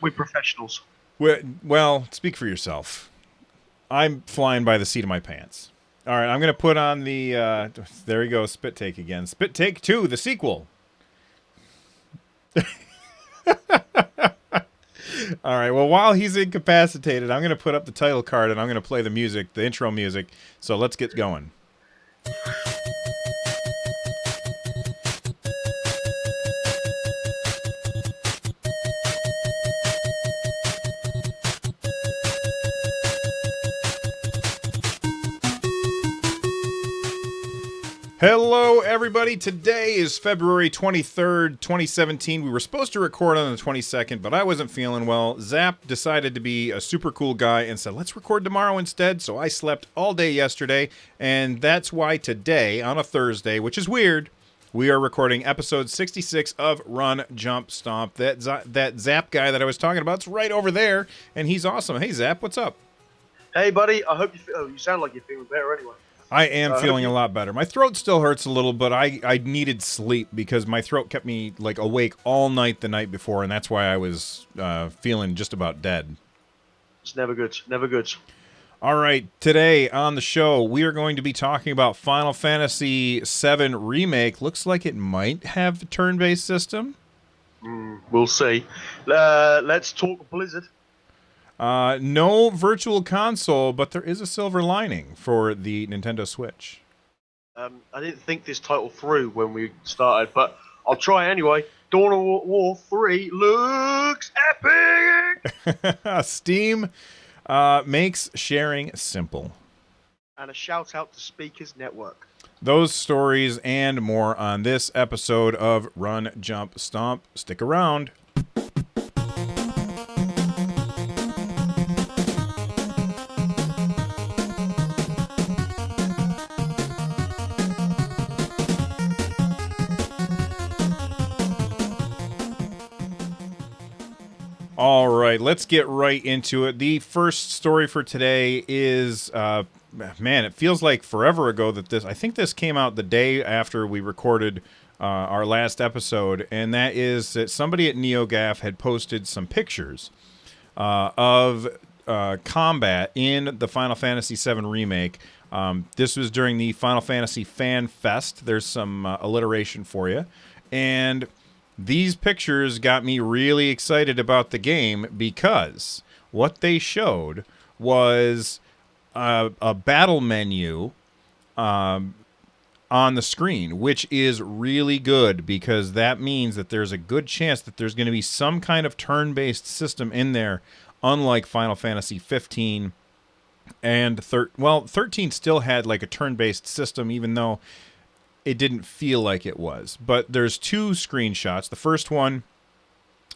We're professionals. Well, speak for yourself. I'm flying by the seat of my pants. All right, I'm going to put on the. There you go, Spit Take again. Spit Take 2, the sequel. All right, well, while he's incapacitated, I'm going to put up the title card and I'm going to play the music, the intro music. So let's get going. Hello, everybody. Today is February 23rd, 2017. We were supposed to record on the 22nd, but I wasn't feeling well. Zap decided to be a super cool guy and said, let's record tomorrow instead. So I slept all day yesterday, and that's why today, on a Thursday, which is weird, we are recording episode 66 of Run, Jump, Stomp. That Zap guy that I was talking about is right over there, and he's awesome. Hey, Zap, what's up? Hey, buddy. I hope you sound like you're feeling better anyway. I am feeling a lot better. My throat still hurts a little, but I needed sleep because my throat kept me like awake all night the night before, and that's why I was feeling just about dead. It's never good. Never good. All right, today on the show, we are going to be talking about Final Fantasy VII Remake. Looks like it might have a turn-based system. We'll see. Let's talk Blizzard. No virtual console, but there is a silver lining for the Nintendo Switch. I didn't think this title through when we started, but I'll try anyway. Dawn of War 3 looks epic! Steam makes sharing simple. And a shout out to Speakers Network. Those stories and more on this episode of Run, Jump, Stomp. Stick around. All right, let's get right into it. The first story for today is, man, it feels like forever ago that I think this came out the day after we recorded our last episode, and that is that somebody at NeoGAF had posted some pictures of combat in the Final Fantasy VII Remake. This was during the Final Fantasy Fan Fest. There's some alliteration for you. And these pictures got me really excited about the game because what they showed was a battle menu on the screen, which is really good because that means that there's a good chance that there's going to be some kind of turn-based system in there, unlike Final Fantasy 15 and 13 still had like a turn-based system, even though it didn't feel like it was. But there's two screenshots. The first one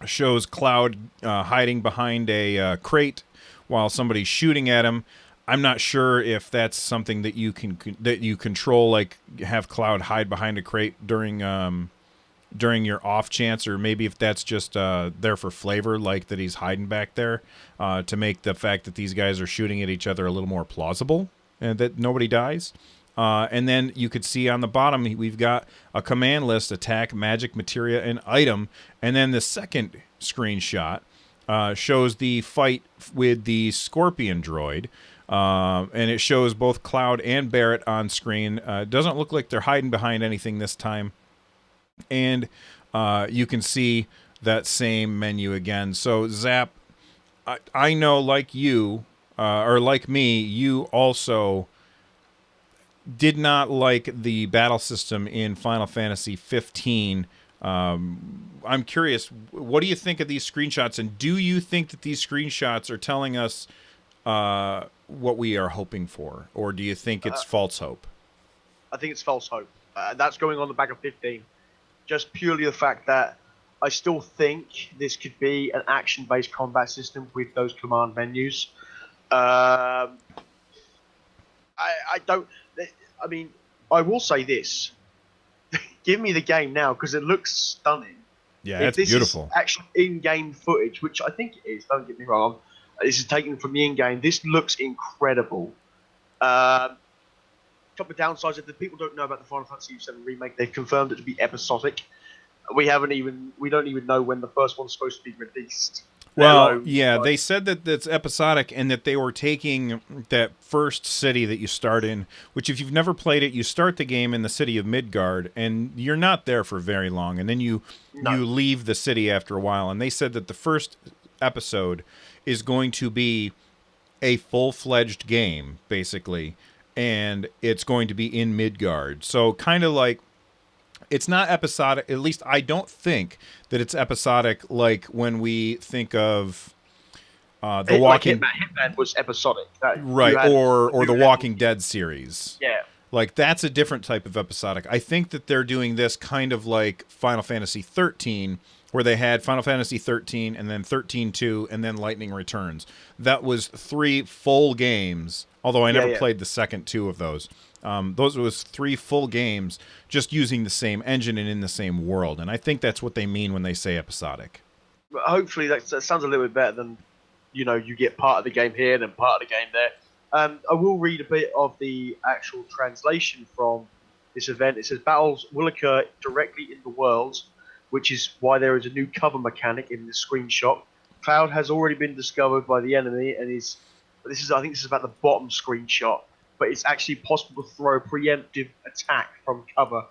shows Cloud hiding behind a crate while somebody's shooting at him. I'm not sure if that's something that you control, like have Cloud hide behind a crate during your off chance, or maybe if that's just there for flavor, like that he's hiding back there to make the fact that these guys are shooting at each other a little more plausible and that nobody dies. And then you could see on the bottom, we've got a command list: attack, magic, materia, and item. And then the second screenshot shows the fight with the Scorpion droid. And it shows both Cloud and Barret on screen. It doesn't look like they're hiding behind anything this time. And you can see that same menu again. So, Zap, I know, like you, or like me, you also did not like the battle system in Final Fantasy 15. I'm curious, what do you think of these screenshots, and do you think that these screenshots are telling us what we are hoping for, or do you think it's false hope? I think it's false hope. That's going on the back of 15. Just purely the fact that I still think this could be an action-based combat system with those command menus. I don't... I mean, I will say this. Give me the game now, because it looks stunning. Yeah, it's beautiful. Is actual in-game footage, which I think it is, don't get me wrong. This is taken from the in-game. This looks incredible. Couple of downsides. If the people don't know about the Final Fantasy VII Remake, they've confirmed it to be episodic. We don't even know when the first one's supposed to be released. Well, Hello. yeah, Like, they said that it's episodic and that they were taking that first city that you start in, which if you've never played it, you start the game in the city of Midgard and you're not there for very long and then no. you leave the city after a while and they said that the first episode is going to be a full-fledged game basically and it's going to be in Midgard. So kind of like it's not episodic. At least I don't think that it's episodic like when we think of the Like Walking Hitman was episodic. That you right had a or the new level. Walking Dead series. Yeah. Like that's a different type of episodic. I think that they're doing this kind of like Final Fantasy 13 where they had Final Fantasy 13 and then 13-2 and then Lightning Returns. That was 3 full games, although I never Yeah. played the second 2 of those. Those was 3 full games just using the same engine and in the same world. And I think that's what they mean when they say episodic. But hopefully that sounds a little bit better than, you get part of the game here and then part of the game there. I will read a bit of the actual translation from this event. It says battles will occur directly in the worlds, which is why there is a new cover mechanic in this screenshot. Cloud has already been discovered by the enemy and is. I think this is about the bottom screenshot, but it's actually possible to throw a preemptive attack from cover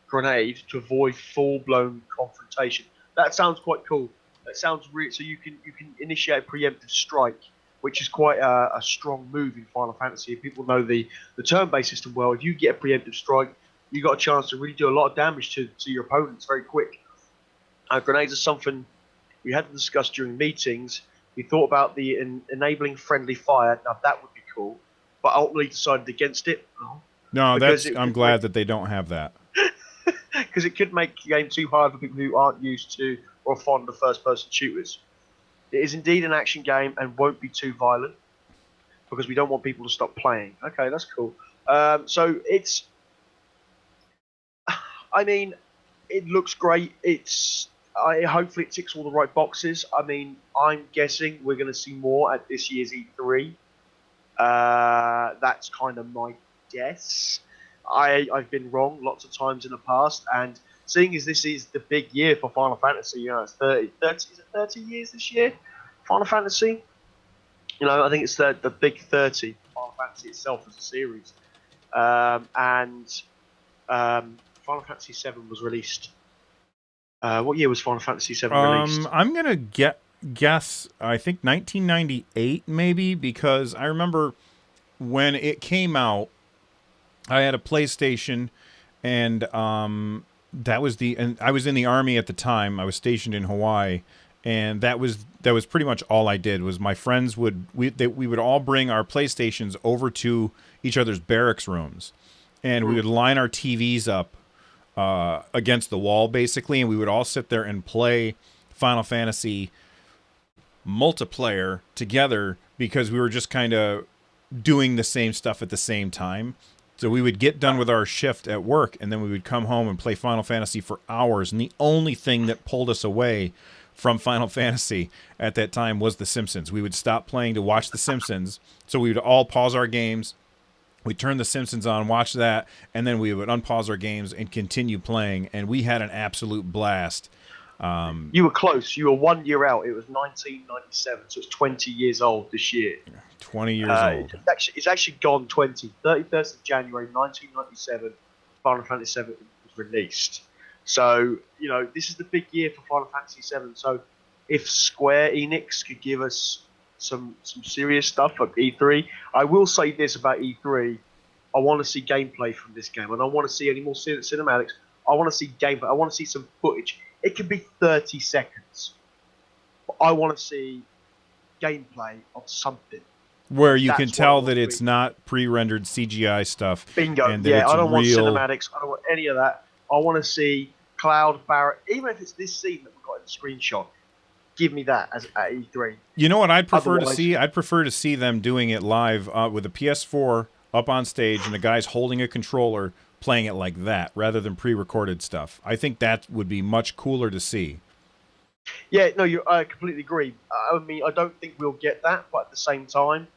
grenade to avoid full-blown confrontation. That sounds quite cool. That sounds real. So you can initiate a preemptive strike, which is quite a strong move in Final Fantasy. If people know the turn-based system well, if you get a preemptive strike, you got a chance to really do a lot of damage to your opponents very quick. Grenades are something we had to discuss during meetings. We thought about the enabling friendly fire. Now that would be cool, but ultimately decided against it. No, Because I'm glad that they don't have that. because it could make the game too hard for people who aren't used to or fond of first-person shooters. It is indeed an action game and won't be too violent because we don't want people to stop playing. Okay, that's cool. So it's, I mean, it looks great. Hopefully it ticks all the right boxes. I mean, I'm guessing we're going to see more at this year's E3. That's kind of my guess. I've been wrong lots of times in the past, and seeing as this is the big year for Final Fantasy, it's 30 is it 30 years this year? Final Fantasy? I think it's the big 30, Final Fantasy itself as a series. And Final Fantasy 7 was released. What year was Final Fantasy 7 released? I'm gonna guess. I think 1998, maybe, because I remember when it came out. I had a PlayStation, and and I was in the Army at the time. I was stationed in Hawaii, and that was pretty much all I did. Was my friends we would all bring our PlayStations over to each other's barracks rooms, and we would line our TVs up against the wall basically, and we would all sit there and play Final Fantasy multiplayer together because we were just kind of doing the same stuff at the same time. So we would get done with our shift at work, and then we would come home and play Final Fantasy for hours. And the only thing that pulled us away from Final Fantasy at that time was The Simpsons. We would stop playing to watch The Simpsons. So we would all pause our games. We'd turn The Simpsons on, watch that, and then we would unpause our games and continue playing. And we had an absolute blast. You were close. You were 1 year out. It was 1997, so it's 20 years old this year. 20 years old. It's actually gone 20. 31st of January 1997, Final Fantasy VII was released. So, this is the big year for Final Fantasy VII. So, if Square Enix could give us some serious stuff at E3, I will say this about E3. I want to see gameplay from this game. I don't want to see any more cinematics. I want to see gameplay. I want to see some footage. It could be 30 seconds. But I want to see gameplay of something. Where you can That's tell what I that want it's to not pre-rendered CGI stuff. Bingo. And that Yeah, it's I don't want real. cinematics. I don't want any of that. I want to see Cloud, Barrett, even if it's this scene that we got in the screenshot. Give me that as at E3. You know what I'd prefer to Otherwise- see? I'd prefer to see them doing it live with a PS4 up on stage and the guy's holding a controller playing it like that rather than pre-recorded stuff. I think that would be much cooler to see. Yeah, no, I completely agree. I mean, I don't think we'll get that, but at the same time,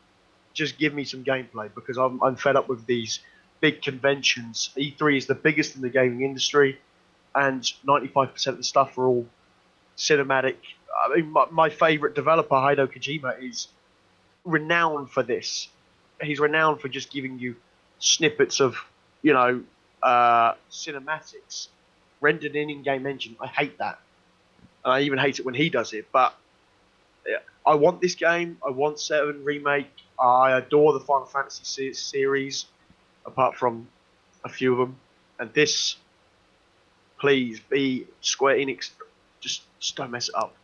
just give me some gameplay because I'm fed up with these big conventions. E3 is the biggest in the gaming industry, and 95% of the stuff are all cinematic I mean, my favorite developer, Hideo Kojima, is renowned for this. He's renowned for just giving you snippets of, cinematics rendered in-game engine. I hate that. And I even hate it when he does it. But yeah, I want this game. I want 7 Remake. I adore the Final Fantasy series, apart from a few of them. And this, please, be Square Enix. Just don't mess it up.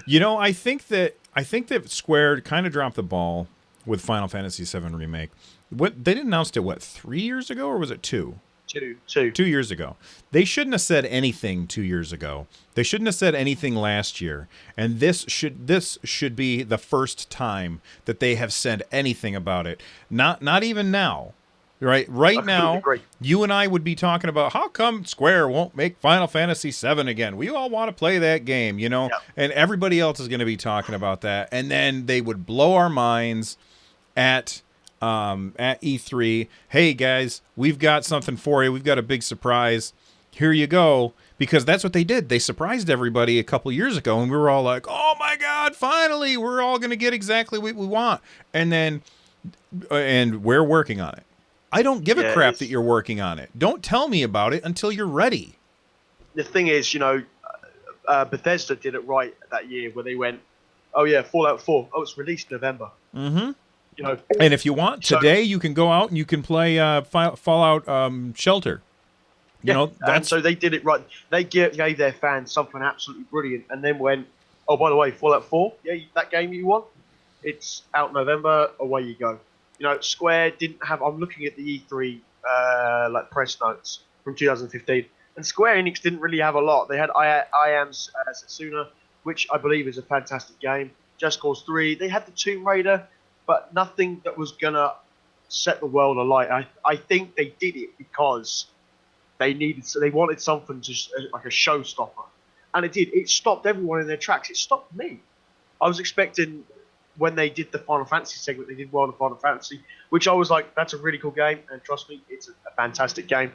I think that Square kind of dropped the ball with Final Fantasy VII Remake. What they announced it 3 years ago, or was it 2? 2 years ago. They shouldn't have said anything 2 years ago. They shouldn't have said anything last year. And this should be the first time that they have said anything about it. Not even now. Right now, agree. You and I would be talking about how come Square won't make Final Fantasy VII again. We all want to play that game, Yep. And everybody else is going to be talking about that. And then they would blow our minds at E3. Hey guys, we've got something for you. We've got a big surprise. Here you go. Because that's what they did. They surprised everybody a couple years ago, and we were all like, "Oh my God! Finally, we're all going to get exactly what we want." And we're working on it. I don't give a crap that you're working on it. Don't tell me about it until you're ready. The thing is, Bethesda did it right that year where they went, "Oh yeah, Fallout 4. Oh, it's released November." Mm-hmm. And if you want, today you can go out and you can play Fallout Shelter. And so they did it right. They gave their fans something absolutely brilliant, and then went, "Oh, by the way, Fallout 4, yeah, that game you want, it's out November. Away you go." Square didn't have. I'm looking at the E3 press notes from 2015, and Square Enix didn't really have a lot. They had I Am Setsuna, which I believe is a fantastic game. Just Cause 3. They had the Tomb Raider, but nothing that was gonna set the world alight. I think they did it because they wanted something just like a showstopper, and it did. It stopped everyone in their tracks. It stopped me. I was expecting, when they did the Final Fantasy segment, they did well in Final Fantasy, which I was like, that's a really cool game, and trust me, it's a fantastic game.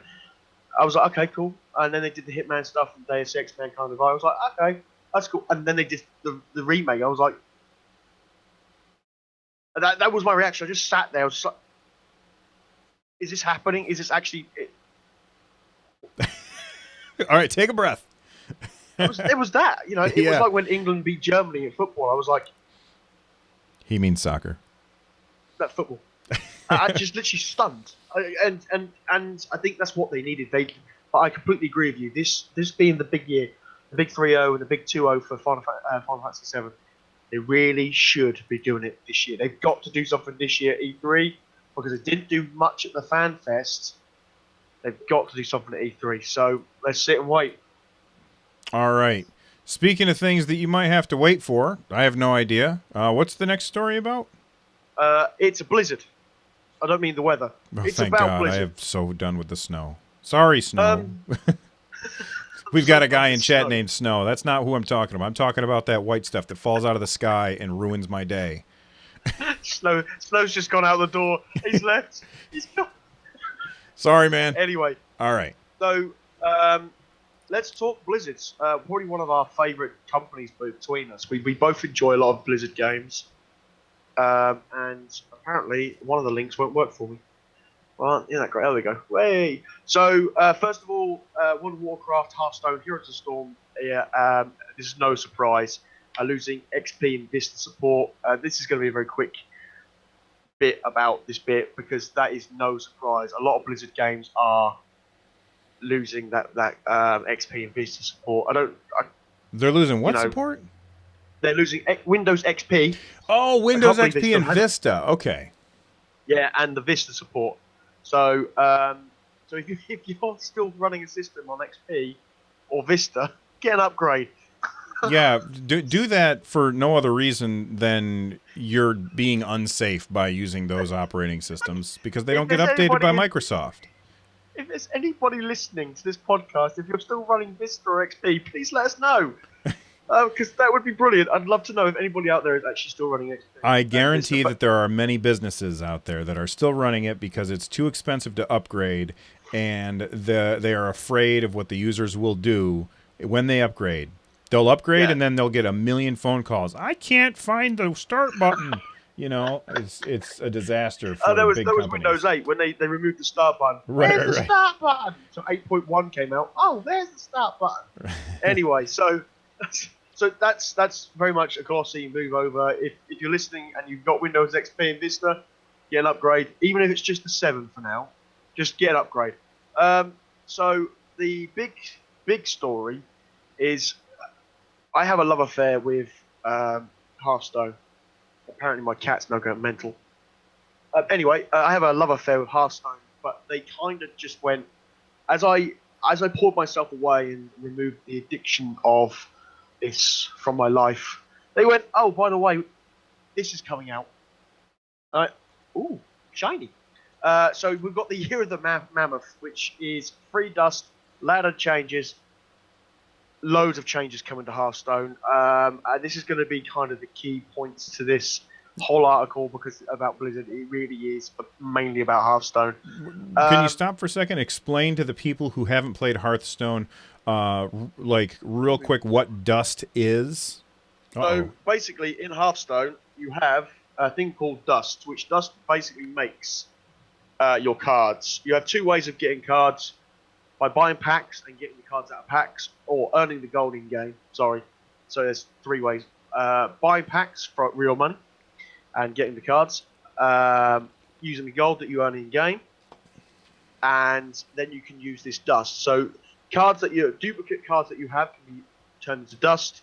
I was like, okay, cool. And then they did the Hitman stuff and Deus Ex Mankind Divided. I was like, okay, that's cool. And then they did the remake. I was like, that was my reaction. I just sat there. I was just like, is this happening? Is this actually it? All right, take a breath. It was that. It was like when England beat Germany in football. I was like, he means soccer. That football. I just literally stunned, and I think that's what they needed. But I completely agree with you. This being the big year, the big 3-0 and the big 2-0 for Final Fantasy VII, they really should be doing it this year. They've got to do something this year at E3 because they didn't do much at the Fan Fest. They've got to do something at E3. So let's sit and wait. All right. Speaking of things that you might have to wait for, I have no idea. What's the next story about? It's a blizzard. I don't mean the weather. Oh, it's thank about God. blizzard. I am so done with the snow. Sorry, Snow. We've got a guy in chat named Snow. That's not who I'm talking about. I'm talking about that white stuff that falls out of the sky and ruins my day. Snow's just gone out the door. He's left. He's gone. Sorry, man. Anyway. All right. So, let's talk Blizzards. Probably one of our favourite companies between us. We both enjoy a lot of Blizzard games. And apparently one of the links won't work for me. Well, isn't that great? There we go. Way. So, first of all, World of Warcraft, Hearthstone, Heroes of Storm. Yeah, this is no surprise. Losing XP and Vista support. This is going to be a very quick bit about this bit because that is no surprise. A lot of Blizzard games are losing that XP and Vista support. They're losing what support? They're losing Windows XP. Oh, Windows XP and Vista. Okay. Yeah, and the Vista support. So, if you're still running a system on XP or Vista, get an upgrade. Yeah, do that for no other reason than you're being unsafe by using those operating systems because they don't get updated by Microsoft. If there's anybody listening to this podcast, if you're still running Vista or XP, please let us know. Because that would be brilliant. I'd love to know if anybody out there is actually still running XP. I guarantee that there are many businesses out there that are still running it because it's too expensive to upgrade, and they are afraid of what the users will do when they upgrade. They'll upgrade Yeah. and then they'll get a million phone calls. I can't find the start button. It's a disaster for There big was companies. Windows 8 when they removed the start button. Right, Where's the right. start button? So 8.1 came out. Oh, there's the start button. Anyway, so that's very much a glossy move over. If you're listening and you've got Windows XP and Vista, get an upgrade. Even if it's just the 7 for now, just get an upgrade. So the big story is I have a love affair with Hearthstone. Apparently, my cat's now going mental. Anyway, I have a love affair with Hearthstone, but they kind of just went as I poured myself away and removed the addiction of this from my life. They went, oh, by the way, this is coming out. Ooh, shiny. So we've got the Year of the Mammoth, which is free dust, ladder changes, loads of changes coming to Hearthstone. This is going to be kind of the key points to this whole article because about Blizzard, it really is mainly about Hearthstone. Can you stop for a second? Explain to the people who haven't played Hearthstone, like real quick, what dust is. So basically, in Hearthstone, you have a thing called dust, which dust basically makes your cards. You have two ways of getting cards: by buying packs and getting the cards out of packs, or earning the gold in game. Sorry, so there's three ways: buying packs for real money and getting the cards, using the gold that you earn in game, and then you can use this dust. So duplicate cards that you have can be turned into dust,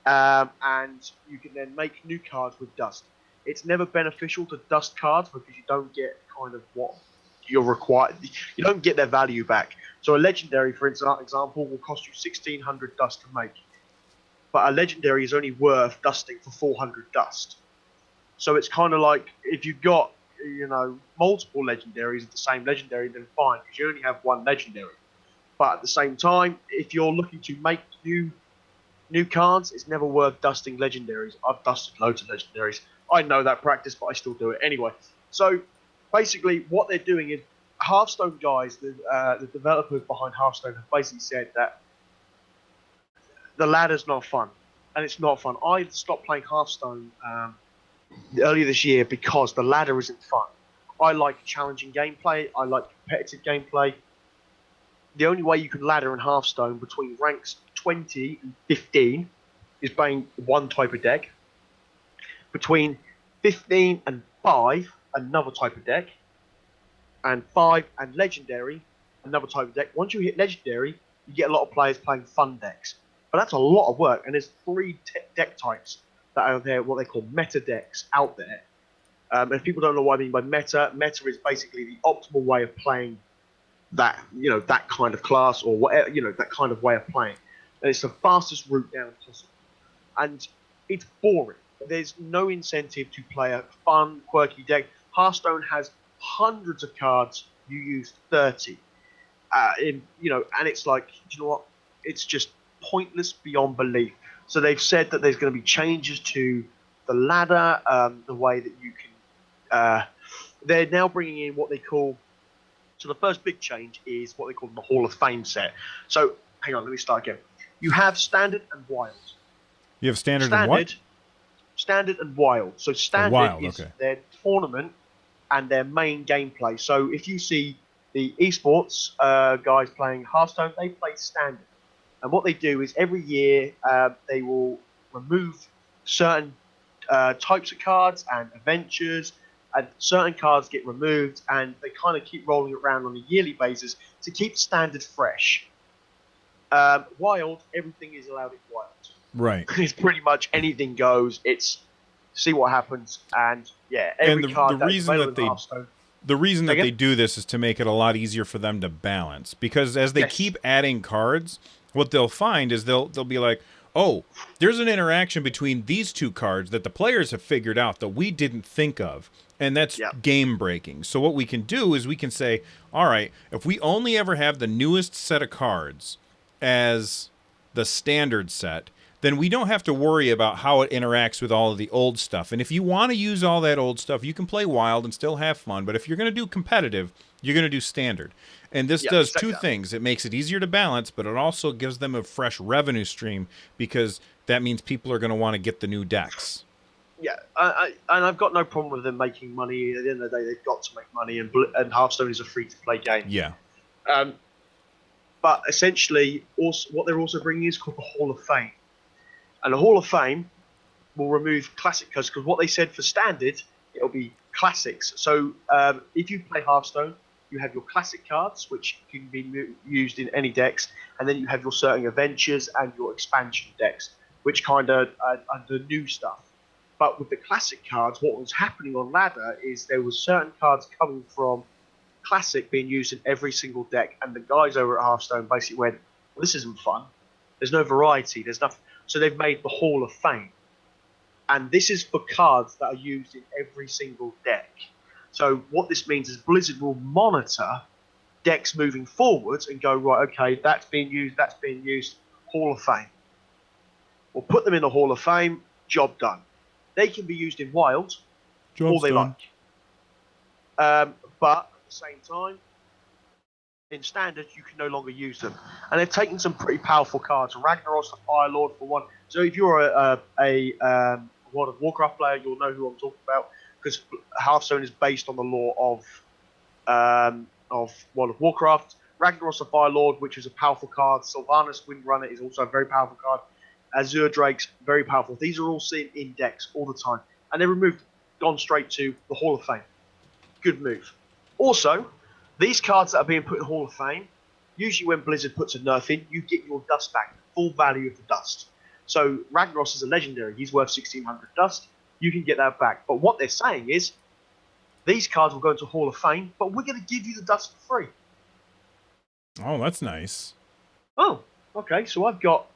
and you can then make new cards with dust. It's never beneficial to dust cards because you don't get kind of what you're required. You don't get their value back. So a legendary, for example, will cost you 1,600 dust to make, but a legendary is only worth dusting for 400 dust. So it's kind of like if you've got multiple legendaries of the same legendary, then fine, because you only have one legendary. But at the same time, if you're looking to make new cards, it's never worth dusting legendaries. I've dusted loads of legendaries. I know that practice, but I still do it anyway. So basically, what they're doing is Hearthstone guys, the developers behind Hearthstone, have basically said that the ladder's not fun, and it's not fun. I stopped playing Hearthstone earlier this year because the ladder isn't fun. I like challenging gameplay. I like competitive gameplay. The only way you can ladder in Hearthstone between ranks 20 and 15 is playing one type of deck. Between 15 and 5, another type of deck. And 5 and Legendary, another type of deck. Once you hit Legendary, you get a lot of players playing fun decks. But that's a lot of work, and there's 3 deck types that are there, what they call meta decks out there. If people don't know what I mean by meta is basically the optimal way of playing that kind of class or whatever, that kind of way of playing. And it's the fastest route down possible. And it's boring. There's no incentive to play a fun, quirky deck. Hearthstone has hundreds of cards. You use 30. And it's like, you know what? It's just pointless beyond belief. So they've said that there's going to be changes to the ladder, the way that you can. They're now bringing in what they call. So the first big change is what they call the Hall of Fame set. So hang on, let me start again. You have standard and wild. You have standard and what? Standard and wild. So standard is their tournament and their main gameplay. So if you see the esports guys playing Hearthstone, they play standard. And what they do is every year they will remove certain types of cards and adventures, and certain cards get removed, and they kind of keep rolling it around on a yearly basis to keep standard fresh. Wild, everything is allowed in wild. Right. It's pretty much anything goes. It's see what happens, and yeah, every card that's available in Hearthstone. The reason that they do this is to make it a lot easier for them to balance, because as they keep adding cards, what they'll find is they'll be like, oh, there's an interaction between these two cards that the players have figured out that we didn't think of, and that's game breaking. So what we can do is we can say, all right, if we only ever have the newest set of cards as the standard set, then we don't have to worry about how it interacts with all of the old stuff. And if you want to use all that old stuff, you can play wild and still have fun. But if you're going to do competitive, you're going to do standard. And this Yeah, does two exactly. things. It makes it easier to balance, but it also gives them a fresh revenue stream because that means people are going to want to get the new decks. Yeah, and I've got no problem with them making money. At the end of the day, they've got to make money, and Hearthstone is a free-to-play game. Yeah. Um, but essentially, also what they're also bringing is called the Hall of Fame, and the Hall of Fame will remove classic cards because what they said for standard, it'll be classics. So if you play Hearthstone, you have your classic cards, which can be used in any decks, and then you have your certain adventures and your expansion decks, which kind of are the new stuff. But with the classic cards, what was happening on Ladder is there was certain cards coming from classic being used in every single deck, and the guys over at Hearthstone basically went, well, "This isn't fun. There's no variety. There's nothing." So they've made the Hall of Fame, and this is for cards that are used in every single deck. So what this means is Blizzard will monitor decks moving forwards and go, right, okay, that's being used, Hall of Fame. We'll put them in the Hall of Fame, job done. They can be used in Wild all Job's they done. like. But at the same time, in Standard, you can no longer use them. And they've taken some pretty powerful cards. Ragnaros the Fire Lord, for one. So if you're a World of Warcraft player, you'll know who I'm talking about, because Hearthstone is based on the lore of World of Warcraft. Ragnaros the Fire Lord, which is a powerful card. Sylvanas Windrunner is also a very powerful card. Azure Drake's very powerful. These are all seen in decks all the time. And they gone straight to the Hall of Fame. Good move. Also, these cards that are being put in Hall of Fame, usually when Blizzard puts a nerf in, you get your dust back, the full value of the dust. So Ragnaros is a legendary. He's worth 1,600 dust. You can get that back. But what they're saying is, these cards will go into Hall of Fame, but we're going to give you the dust for free. Oh, that's nice. Oh, okay. So I've got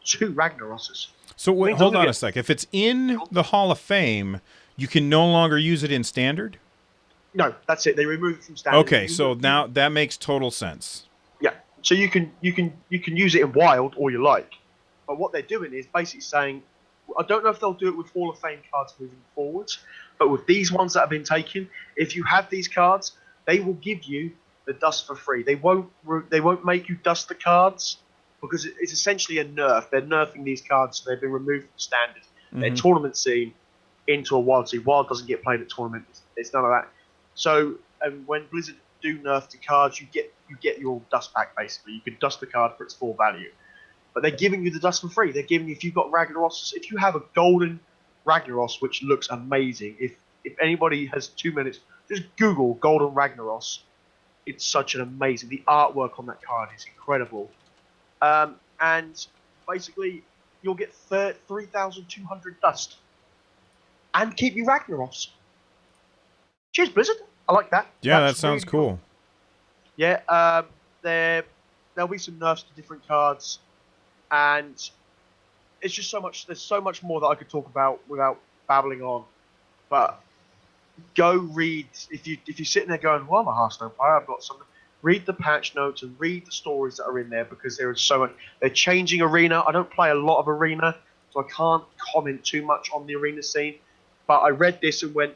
two Ragnaroses. So wait, hold on a sec. If it's in the Hall of Fame, you can no longer use it in standard? No, that's it. They remove it from standard. Okay, so now that makes total sense. Yeah. So you can use it in Wild all you like. But what they're doing is basically saying, I don't know if they'll do it with Hall of Fame cards moving forwards, but with these ones that have been taken, if you have these cards, they will give you the dust for free. They won't make you dust the cards, because it's essentially a nerf. They're nerfing these cards, so they've been removed from standard. Their tournament scene into a Wild scene. Wild doesn't get played at tournaments. It's none of that. So when Blizzard do nerf the cards, you get your dust back, basically. You can dust the card for its full value. But they're giving you the dust for free. They're giving you, if you've got Ragnaros, if you have a golden Ragnaros, which looks amazing, if anybody has 2 minutes, just Google golden Ragnaros. It's such an amazing, the artwork on that card is incredible. And basically, you'll get 3,200 dust and keep you Ragnaros. Cheers, Blizzard. I like that. Yeah, that sounds really cool. Yeah, there'll be some nerfs to different cards, and it's just so much. There's so much more that I could talk about without babbling on. But go read if you're sitting there going, "Well, I'm a Hearthstone player. I've got something." Read the patch notes and read the stories that are in there, because there is so much. They're changing Arena. I don't play a lot of Arena, so I can't comment too much on the Arena scene. But I read this and went,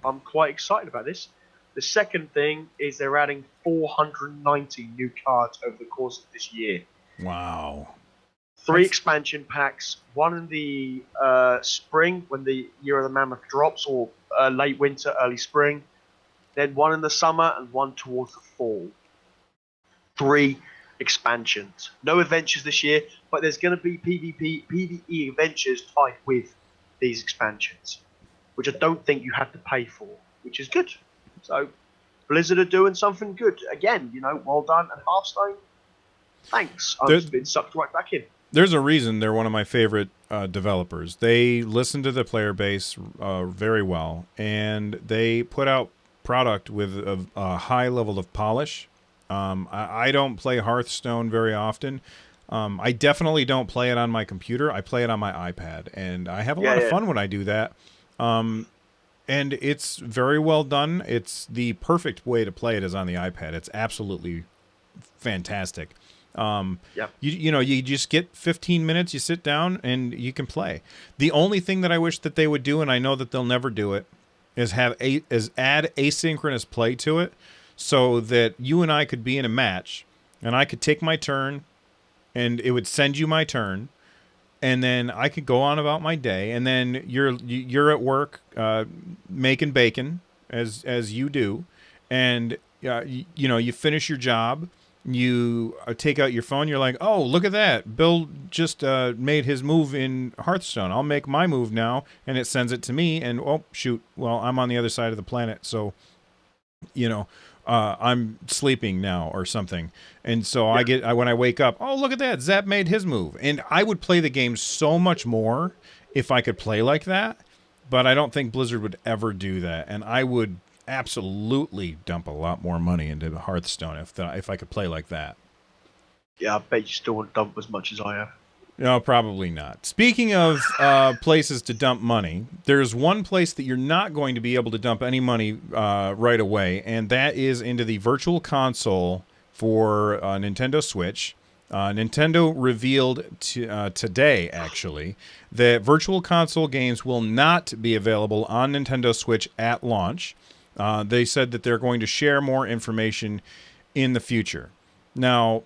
I'm quite excited about this. The second thing is they're adding 490 new cards over the course of this year. Wow. 3 expansion packs, one in the spring when the Year of the Mammoth drops, or late winter, early spring. Then one in the summer and one towards the fall. 3 expansions. No adventures this year, but there's going to be PvE adventures tied with these expansions, which I don't think you have to pay for, which is good. So Blizzard are doing something good. Again, well done. And Hearthstone, thanks. I've been sucked right back in. There's a reason they're one of my favorite developers. They listen to the player base very well, and they put out product with a high level of polish. I don't play Hearthstone very often. I definitely don't play it on my computer. I play it on my iPad, and I have a lot of fun when I do that. And it's very well done. It's the perfect way to play it is on the iPad. It's absolutely fantastic. Yeah. You just get 15 minutes, you sit down, and you can play. The only thing that I wish that they would do, and I know that they'll never do it, is add asynchronous play to it, so that you and I could be in a match, and I could take my turn, and it would send you my turn, and then I could go on about my day, and then you're at work making bacon as you do, and you finish your job, you take out your phone, you're like, oh, look at that, Bill just made his move in Hearthstone, I'll make my move now, and it sends it to me, and oh shoot, well, I'm on the other side of the planet, so you know, I'm sleeping now or something. And so when I wake up, oh, look at that, Zap made his move. And I would play the game so much more if I could play like that, but I don't think Blizzard would ever do that. And I would absolutely dump a lot more money into Hearthstone if I could play like that. Yeah, I bet you still won't dump as much as I have. No, probably not. Speaking of places to dump money, there's one place that you're not going to be able to dump any money right away, and that is into the Virtual Console for Nintendo Switch. Nintendo revealed today, actually, that Virtual Console games will not be available on Nintendo Switch at launch. They said that they're going to share more information in the future. Now,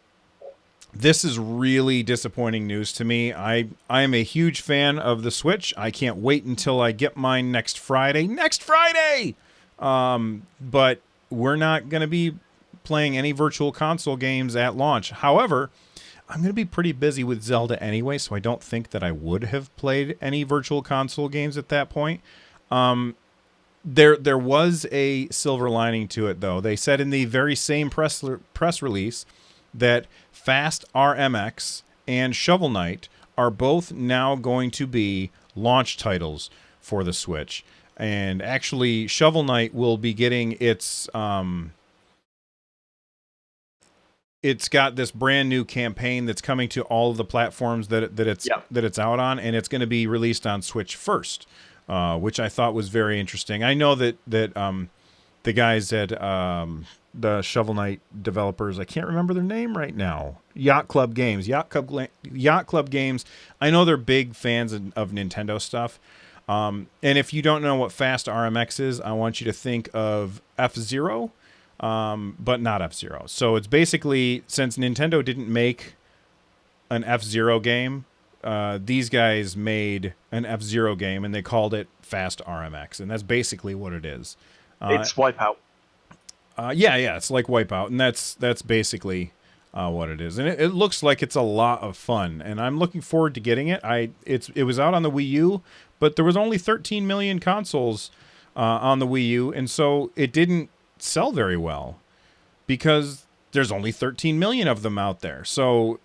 this is really disappointing news to me. I am a huge fan of the Switch. I can't wait until I get mine next Friday. Next Friday! But we're not going to be playing any Virtual Console games at launch. However, I'm going to be pretty busy with Zelda anyway, so I don't think that I would have played any Virtual Console games at that point. There was a silver lining to it, though. They said in the very same press release that Fast RMX and Shovel Knight are both now going to be launch titles for the Switch. And actually, Shovel Knight will be getting it's got this brand new campaign that's coming to all of the platforms that it's out on, and it's going to be released on Switch first, which I thought was very interesting. I know that the guys at the Shovel Knight developers, I can't remember their name right now. Yacht Club Games. I know they're big fans of Nintendo stuff. And if you don't know what Fast RMX is, I want you to think of F-Zero, but not F-Zero. So it's basically, since Nintendo didn't make an F-Zero game, these guys made an F-Zero game, and they called it Fast RMX, and that's basically what it is. It's Wipeout. Yeah, it's like Wipeout, and that's basically what it is. And it looks like it's a lot of fun, and I'm looking forward to getting it. It was out on the Wii U, but there was only 13 million consoles on the Wii U, and so it didn't sell very well because there's only 13 million of them out there. So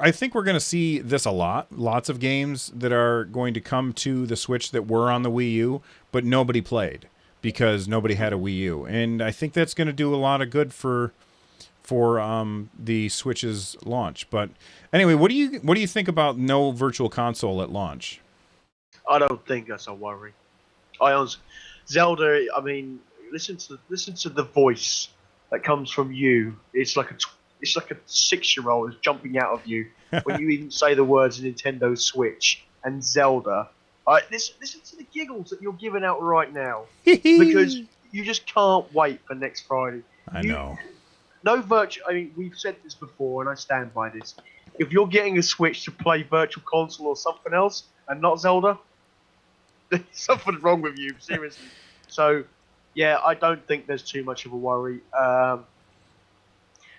I think we're going to see this a lot. Lots of games that are going to come to the Switch that were on the Wii U, but nobody played because nobody had a Wii U. And I think that's going to do a lot of good for the Switch's launch. But anyway, what do you think about no Virtual Console at launch? I don't think that's a worry. Zelda, I mean, listen to the voice that comes from you. It's like a 6-year-old is jumping out of you when you even say the words Nintendo Switch and Zelda. Listen to the giggles that you're giving out right now because you just can't wait for next Friday. I know. No virtual. I mean, we've said this before, and I stand by this. If you're getting a Switch to play Virtual Console or something else and not Zelda, there's something wrong with you, seriously. So, yeah, I don't think there's too much of a worry.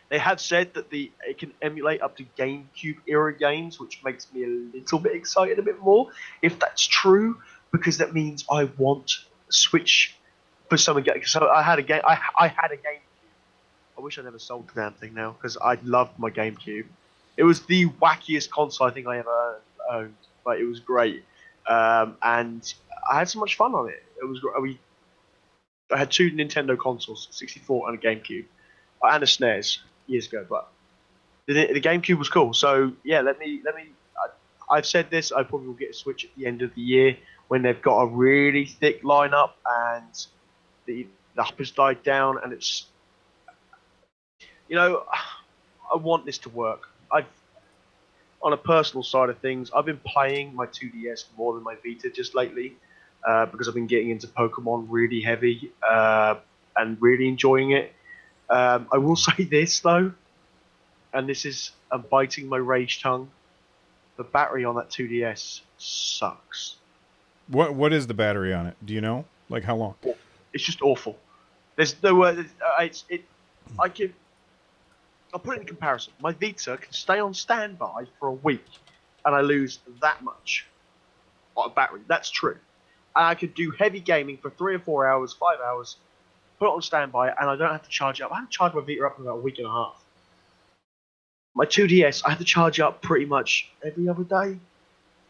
They have said that it can emulate up to GameCube era games, which makes me a little bit excited a bit more. If that's true, because that means I want a Switch for some game. So I had a game. I had a GameCube. I wish I never sold the damn thing now because I loved my GameCube. It was the wackiest console I think I ever owned, but it was great, and I had so much fun on it. It was. I had 2 Nintendo consoles, 64 and a GameCube, and a SNES years ago. But the GameCube was cool. So yeah, let me. I've said this. I probably will get a Switch at the end of the year when they've got a really thick lineup and the hype has died down and it's. I want this to work. On a personal side of things, I've been playing my 2DS more than my Vita just lately, because I've been getting into Pokemon really heavy, and really enjoying it. I will say this though, and this is I'm biting my rage tongue. The battery on that 2DS sucks. What is the battery on it? Do you know? Like how long? It's just awful. There's no it's it. I can. I'll put it in comparison. My Vita can stay on standby for a week, and I lose that much on a battery. That's true. And I could do heavy gaming for 3 or 4 hours, 5 hours, put it on standby, and I don't have to charge it up. I haven't charged my Vita up in about a week and a half. My 2DS, I have to charge up pretty much every other day.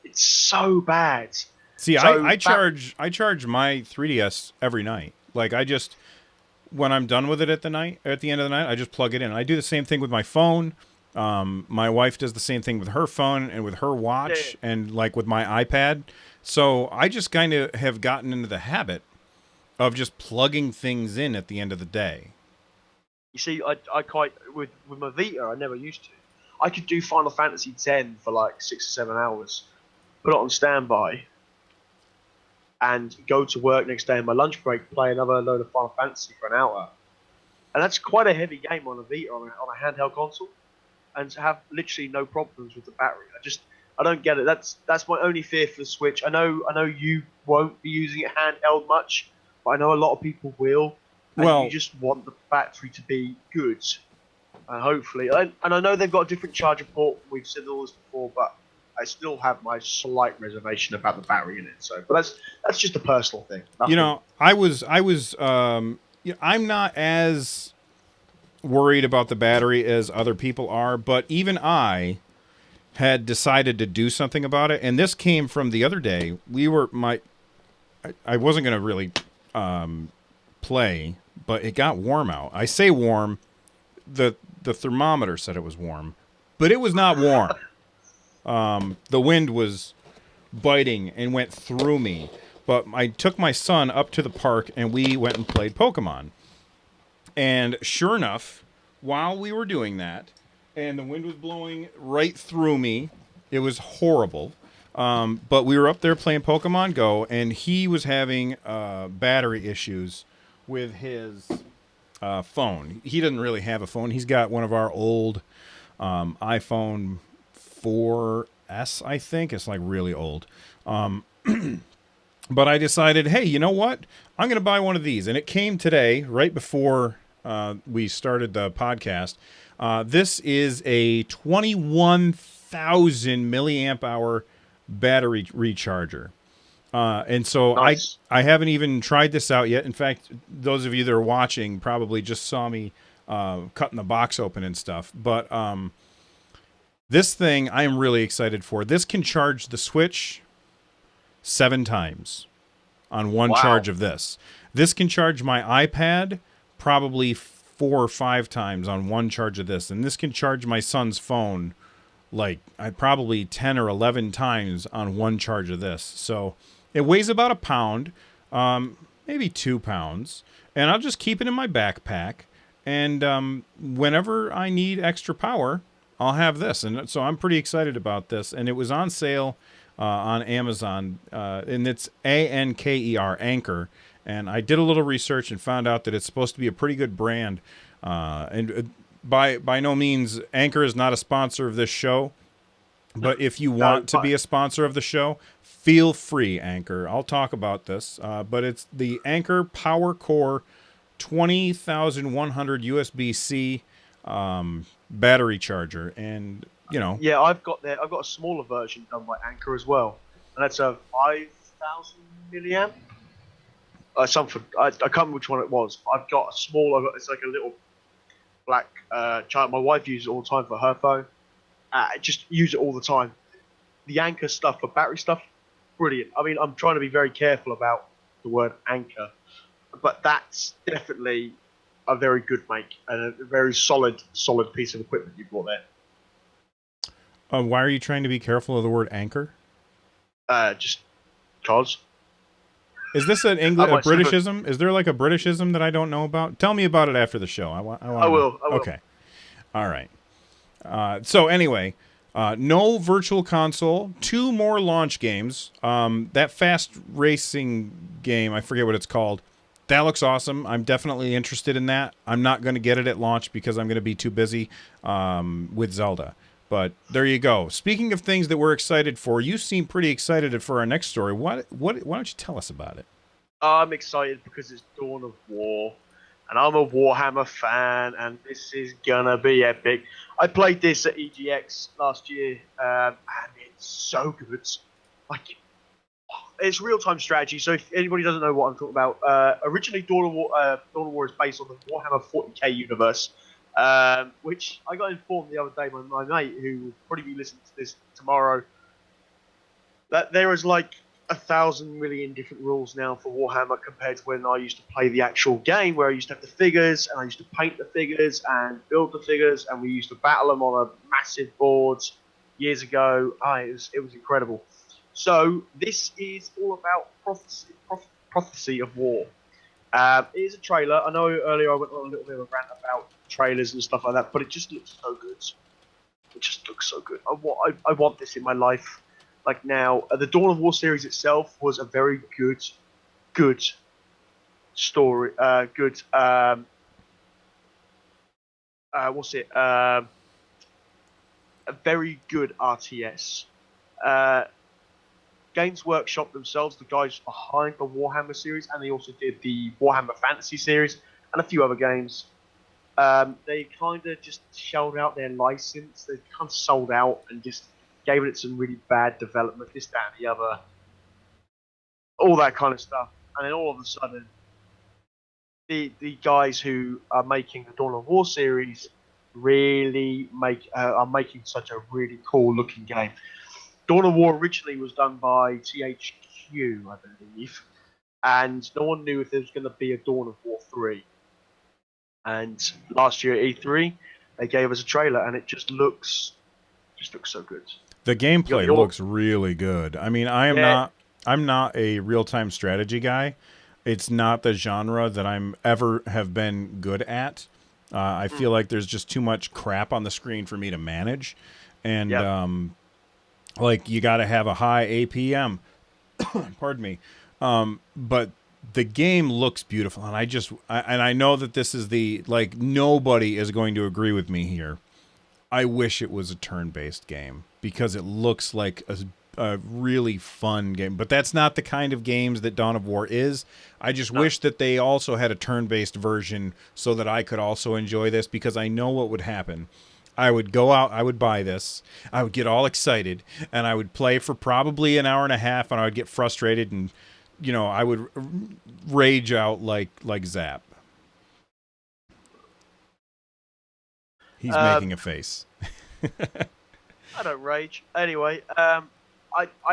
It's so bad. See, So I charge my 3DS every night. Like I just when I'm done with it at the end of the night, I just plug it in. I do the same thing with my phone. My wife does the same thing with her phone and with her watch and like with my iPad. So I just kind of have gotten into the habit of just plugging things in at the end of the day. You see, I quite with my Vita, I never used to. I could do Final Fantasy X for like 6 or 7 hours, put it on standby, and go to work next day in my lunch break, play another load of Final Fantasy for an hour. And that's quite a heavy game on a Vita on a handheld console, and to have literally no problems with the battery. I don't get it. That's my only fear for the Switch. I know you won't be using it handheld much, but I know a lot of people will. And Well, you just want the battery to be good, and hopefully, and I know they've got a different charger port. We've said all this before, but I still have my slight reservation about the battery in it. So, but that's just a personal thing. Nothing. you know, I was I'm not as worried about the battery as other people are, but even I had decided to do something about it, and this came from the other day. I wasn't going to really play, but it got warm out. I say warm, the thermometer said it was warm, but it was not warm. The wind was biting and went through me. But I took my son up to the park and we went and played Pokemon. And sure enough, while we were doing that, and the wind was blowing right through me, it was horrible. But we were up there playing Pokemon Go, and he was having battery issues with his phone. He doesn't really have a phone. He's got one of our old iPhone 4S, I think. It's like really old. But I decided, hey, you know what? I'm going to buy one of these. And it came today, right before we started the podcast. This is a 21,000 milliamp hour battery recharger. And so Nice. I haven't even tried this out yet. In fact, those of you that are watching probably just saw me cutting the box open and stuff. But this thing I am really excited for. This can charge the Switch 7 times on one charge of this. This can charge my iPad probably 4 or 5 times on one charge of this. And this can charge my son's phone like probably 10 or 11 times on one charge of this. So it weighs about a pound, maybe 2 pounds. And I'll just keep it in my backpack. And whenever I need extra power, I'll have this. And so I'm pretty excited about this. And it was on sale on Amazon, and it's Anker, Anker. And I did a little research and found out that it's supposed to be a pretty good brand. And by no means, Anker is not a sponsor of this show. But if you want to be a sponsor of the show, feel free, Anker. I'll talk about this. But it's the Anker Power Core 20,100 USB-C battery charger. And you know, yeah, I've got a smaller version done by Anker as well, and that's a 5,000 milliamp. Something I can't remember which one it was. I've got a smaller. It's like a little black child. My wife uses it all the time for her phone. Just use it all the time. The Anker stuff for battery stuff, brilliant. I mean, I'm trying to be very careful about the word Anker, but that's definitely a very good make and a very solid piece of equipment you bought there. why are you trying to be careful of the word anchor? Just cause. Is this an English, a Britishism? Is there like a Britishism that I don't know about? Tell me about it after the show. I will. Okay. All right. So anyway, no virtual console, 2 more launch games. That fast racing game, I forget what it's called. That looks awesome. I'm definitely interested in that. I'm not going to get it at launch because I'm going to be too busy with Zelda. But there you go. Speaking of things that we're excited for, you seem pretty excited for our next story. Why don't you tell us about it? I'm excited because it's Dawn of War, and I'm a Warhammer fan, and this is gonna be epic. I played this at EGX last year, and it's so good. Like, it's real-time strategy. So if anybody doesn't know what I'm talking about, originally Dawn of War is based on the Warhammer 40k universe, which I got informed the other day by my mate, who will probably be listening to this tomorrow, that there is like 1,000 million different rules now for Warhammer compared to when I used to play the actual game, where I used to have the figures and I used to paint the figures and build the figures, and we used to battle them on a massive board years ago. It was incredible. So this is all about prophecy of war. It is a trailer. I know earlier I went on a little bit of a rant about trailers and stuff like that, but it just looks so good. It just looks so good. I want this in my life. Like now, the Dawn of War series itself was a very good story. Good. What's it? A very good RTS. Uh, Games Workshop themselves, the guys behind the Warhammer series, and they also did the Warhammer Fantasy series and a few other games. They kind of just shelled out their license. They kind of sold out and just gave it some really bad development, this, that, and the other, all that kind of stuff. And then all of a sudden, the guys who are making the Dawn of War series really are making such a really cool looking game. Dawn of War originally was done by THQ, I believe, and no one knew if there was going to be a Dawn of War 3. And last year at E3, they gave us a trailer, and it just looks so good. The gameplay looks really good. I mean, Yeah. I'm not a real-time strategy guy. It's not the genre that I'm ever have been good at. I feel like there's just too much crap on the screen for me to manage, and Yep. like you got to have a high APM. Pardon me, but the game looks beautiful, and I know that this is the like nobody is going to agree with me here. I wish it was a turn-based game because it looks like a really fun game. But that's not the kind of games that Dawn of War is. I just No. wish that they also had a turn-based version so that I could also enjoy this, because I know what would happen. I would go out, I would buy this, I would get all excited, and I would play for probably an hour and a half, and I would get frustrated, and I would rage out like Zap. He's Um, making a face. I don't rage. Anyway, I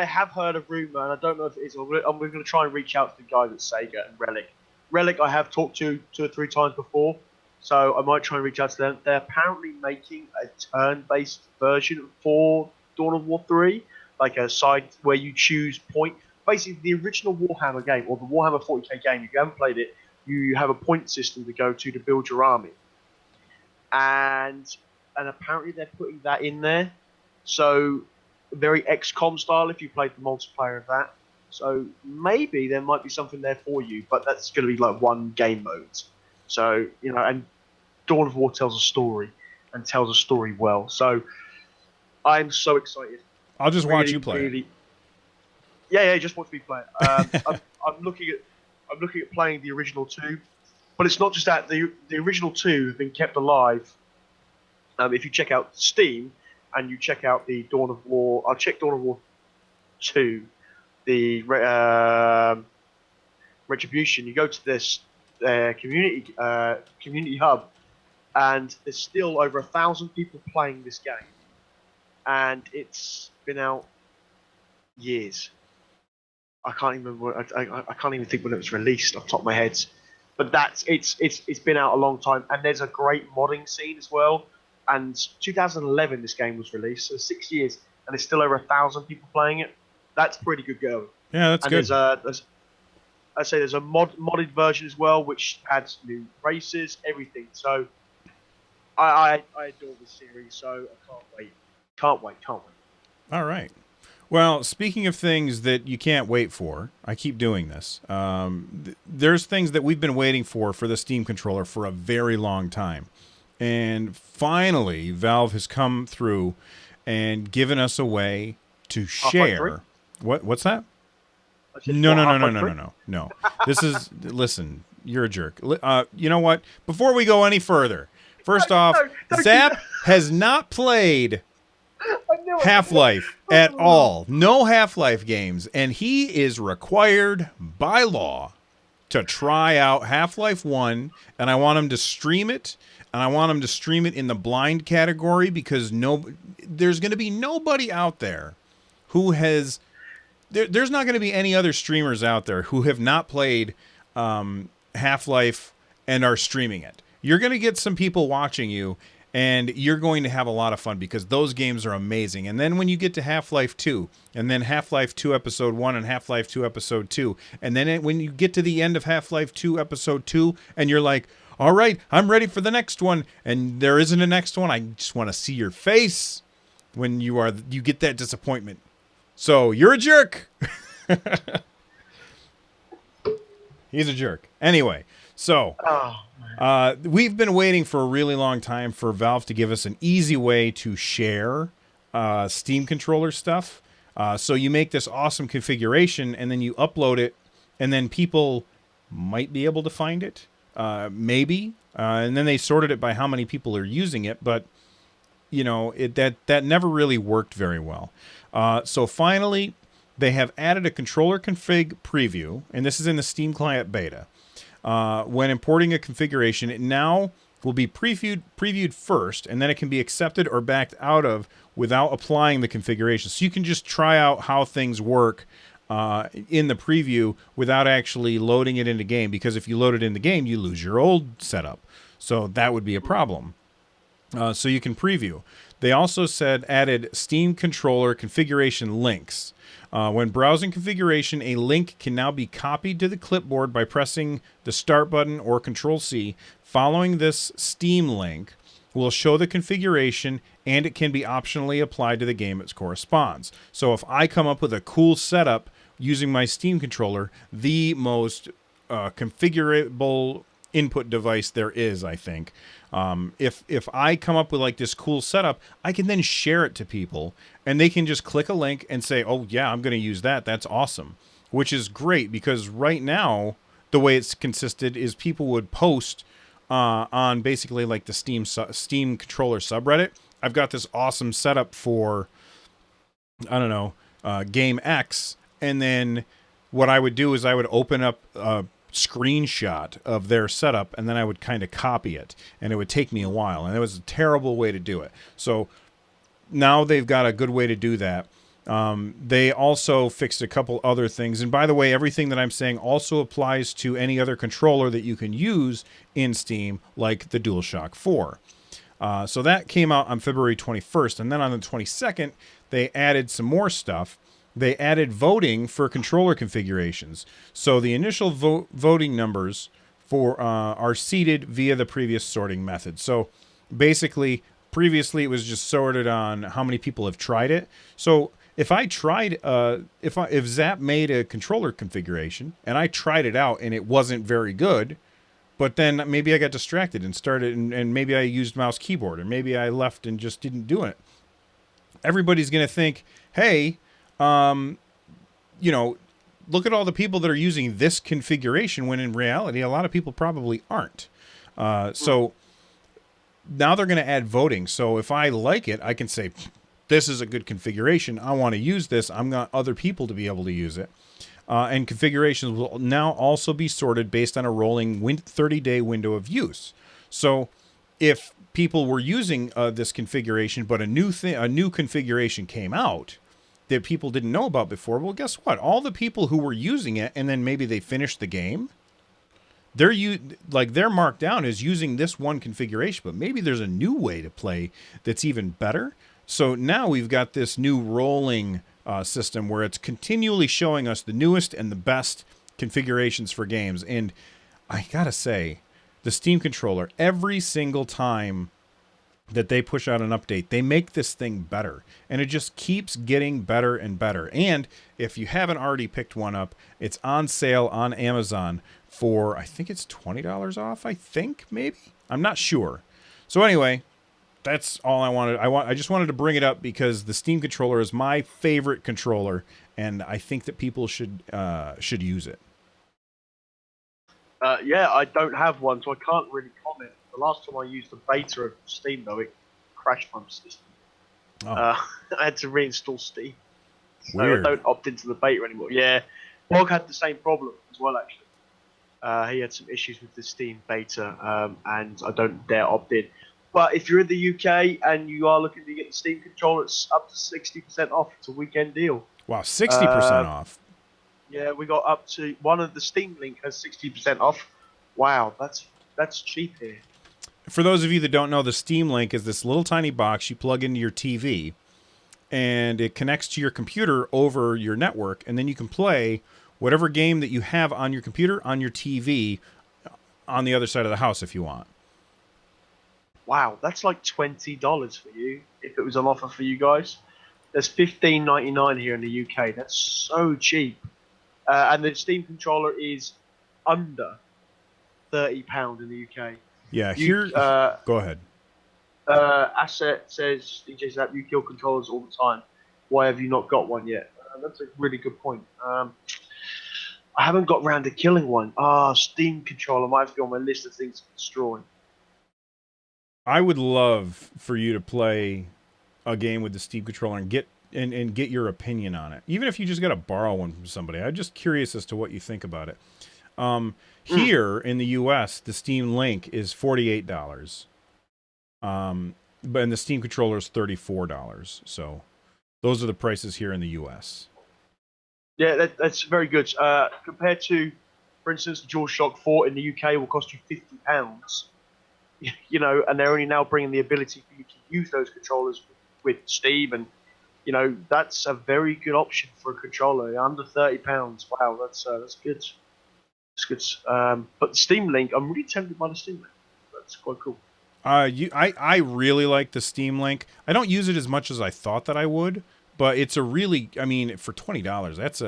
have heard a rumor, and I don't know if it is. I'm going to try and reach out to the guys at Sega and Relic. Relic, I have talked to 2 or 3 times before, so I might try and reach out to them. They're apparently making a turn-based version for Dawn of War 3, like a side where you choose point. Basically, the original Warhammer game, or the Warhammer 40k game, if you haven't played it, you have a point system to go to build your army, and apparently they're putting that in there. So very XCOM style if you played the multiplayer of that. So maybe there might be something there for you, but that's going to be like one game mode. So and Dawn of War tells a story and tells a story well. So I'm so excited. I'll just watch Really, you play it. really. Yeah, just watch me play it. I'm looking at playing the original 2, but it's not just that. The original 2 have been kept alive. If you check out Steam and you check out the Dawn of War, I'll check Dawn of War 2, the Retribution. You go to this community hub, and there's still over 1,000 people playing this game, and it's been out years. I can't even remember. I can't even think when it was released off the top of my head. But it's been out a long time, and there's a great modding scene as well. And 2011, this game was released, so 6 years, and there's still over 1,000 people playing it. That's pretty good going. Yeah, that's And good. there's a modded version as well, which adds new races, everything. So I adore this series, so I can't wait. Can't wait. Can't wait. All right. Well, speaking of things that you can't wait for, I keep doing this. There's things that we've been waiting for the Steam controller for a very long time. And finally, Valve has come through and given us a way to Halfway through? share. What's that? I said, No, what, no, no, no, halfway no, through? no, no. This is, listen, you're a jerk. You know what? Before we go any further, first off, Don't do Zap that. has not played I knew it. Half-Life at all. No Half-Life games. And he is required by law to try out Half-Life 1. And I want him to stream it. And I want him to stream it in the blind category because there's going to be nobody out there who has... There's not going to be any other streamers out there who have not played Half-Life and are streaming it. You're going to get some people watching you, and you're going to have a lot of fun because those games are amazing. And then when you get to Half-Life 2, and then Half-Life 2 Episode 1 and Half-Life 2 Episode 2, and then when you get to the end of Half-Life 2 Episode 2, and you're like, all right, I'm ready for the next one, and there isn't a next one, I just want to see your face when you get that disappointment. So, you're a jerk! He's a jerk. Anyway, so... Oh, we've been waiting for a really long time for Valve to give us an easy way to share Steam controller stuff. So you make this awesome configuration, and then you upload it, and then people might be able to find it, maybe. And then they sorted it by how many people are using it, but that never really worked very well. So finally, they have added a controller config preview, and this is in the Steam Client beta. When importing a configuration, it now will be previewed first, and then it can be accepted or backed out of without applying the configuration. So you can just try out how things work in the preview without actually loading it into game, because if you load it in the game, you lose your old setup. So that would be a problem. So you can preview. They also added Steam controller configuration links. When browsing configuration, a link can now be copied to the clipboard by pressing the Start button or Control-C. Following this Steam link will show the configuration, and it can be optionally applied to the game it corresponds. So if I come up with a cool setup using my Steam controller, the most configurable input device there is, I think. If I come up with like this cool setup, I can then share it to people, and they can just click a link and say, oh yeah, I'm going to use that. That's awesome. Which is great, because right now, the way it's consisted is people would post on basically like the Steam controller subreddit. I've got this awesome setup for, I don't know, game X. And then what I would do is I would open up screenshot of their setup, and then I would kind of copy it, and it would take me a while, and it was a terrible way to do it. So now they've got a good way to do that. They also fixed a couple other things, and by the way, everything that I'm saying also applies to any other controller that you can use in Steam, like the DualShock 4. So that came out on February 21st, and then on the 22nd, they added some more stuff. They added voting for controller configurations. So the initial voting numbers are seeded via the previous sorting method. So basically, previously it was just sorted on how many people have tried it. So if I tried, if Zap made a controller configuration and I tried it out and it wasn't very good, but then maybe I got distracted and started, and maybe I used mouse keyboard, or maybe I left and just didn't do it, everybody's going to think, hey, look at all the people that are using this configuration, when in reality, a lot of people probably aren't. So now they're going to add voting. So if I like it, I can say, this is a good configuration. I want to use this. I want other people to be able to use it. And configurations will now also be sorted based on a rolling 30-day window of use. So if people were using this configuration, but a new configuration came out that people didn't know about before, well, guess what? All the people who were using it, and then maybe they finished the game, they're marked down as using this one configuration, but maybe there's a new way to play that's even better. So now we've got this new rolling system where it's continually showing us the newest and the best configurations for games. And I gotta say, the Steam controller, every single time that they push out an update, they make this thing better. And it just keeps getting better and better. And if you haven't already picked one up, it's on sale on Amazon for, I think it's $20 off, I think, maybe? I'm not sure. So anyway, that's all I wanted. I just wanted to bring it up because the Steam controller is my favorite controller, and I think that people should use it. Yeah, I don't have one, so I can't really comment. The last time I used the beta of Steam, though, it crashed my system. Oh, I had to reinstall Steam, so weird. I don't opt into the beta anymore. Yeah, Bog had the same problem as well, actually. He had some issues with the Steam beta, and I don't dare opt in. But if you're in the UK and you are looking to get the Steam controller, it's up to 60% off. It's a weekend deal. Wow, 60% off. Yeah, we got up to one of the Steam Link has 60% off. Wow, that's cheap here. For those of you that don't know, the Steam Link is this little tiny box you plug into your TV, and it connects to your computer over your network, and then you can play whatever game that you have on your computer on your TV on the other side of the house if you want. Wow, that's like $20 for you if it was on offer for you guys. There's $15.99 here in the UK. That's so cheap. And the Steam controller is under £30 in the UK. Yeah, go ahead. Asset says, DJ Zap, you kill controllers all the time. Why have you not got one yet? That's a really good point. I haven't got round to killing one. Steam controller might have to be on my list of things to destroy. I would love for you to play a game with the Steam controller and get your opinion on it. Even if you just got to borrow one from somebody. I'm just curious as to what you think about it. Here in the US, the Steam Link is $48. But and the Steam controller is $34. So those are the prices here in the US. Yeah, that's very good. Compared to, for instance, the DualShock 4 in the UK will cost you £50. You know, and they're only now bringing the ability for you to use those controllers with Steam, and you know that's a very good option for a controller under £30. Wow, that's good. That's good. But the Steam Link, I'm really tempted by the Steam Link. That's quite cool. I really like the Steam Link. I don't use it as much as I thought that I would, but it's a really, I mean, for $20, that's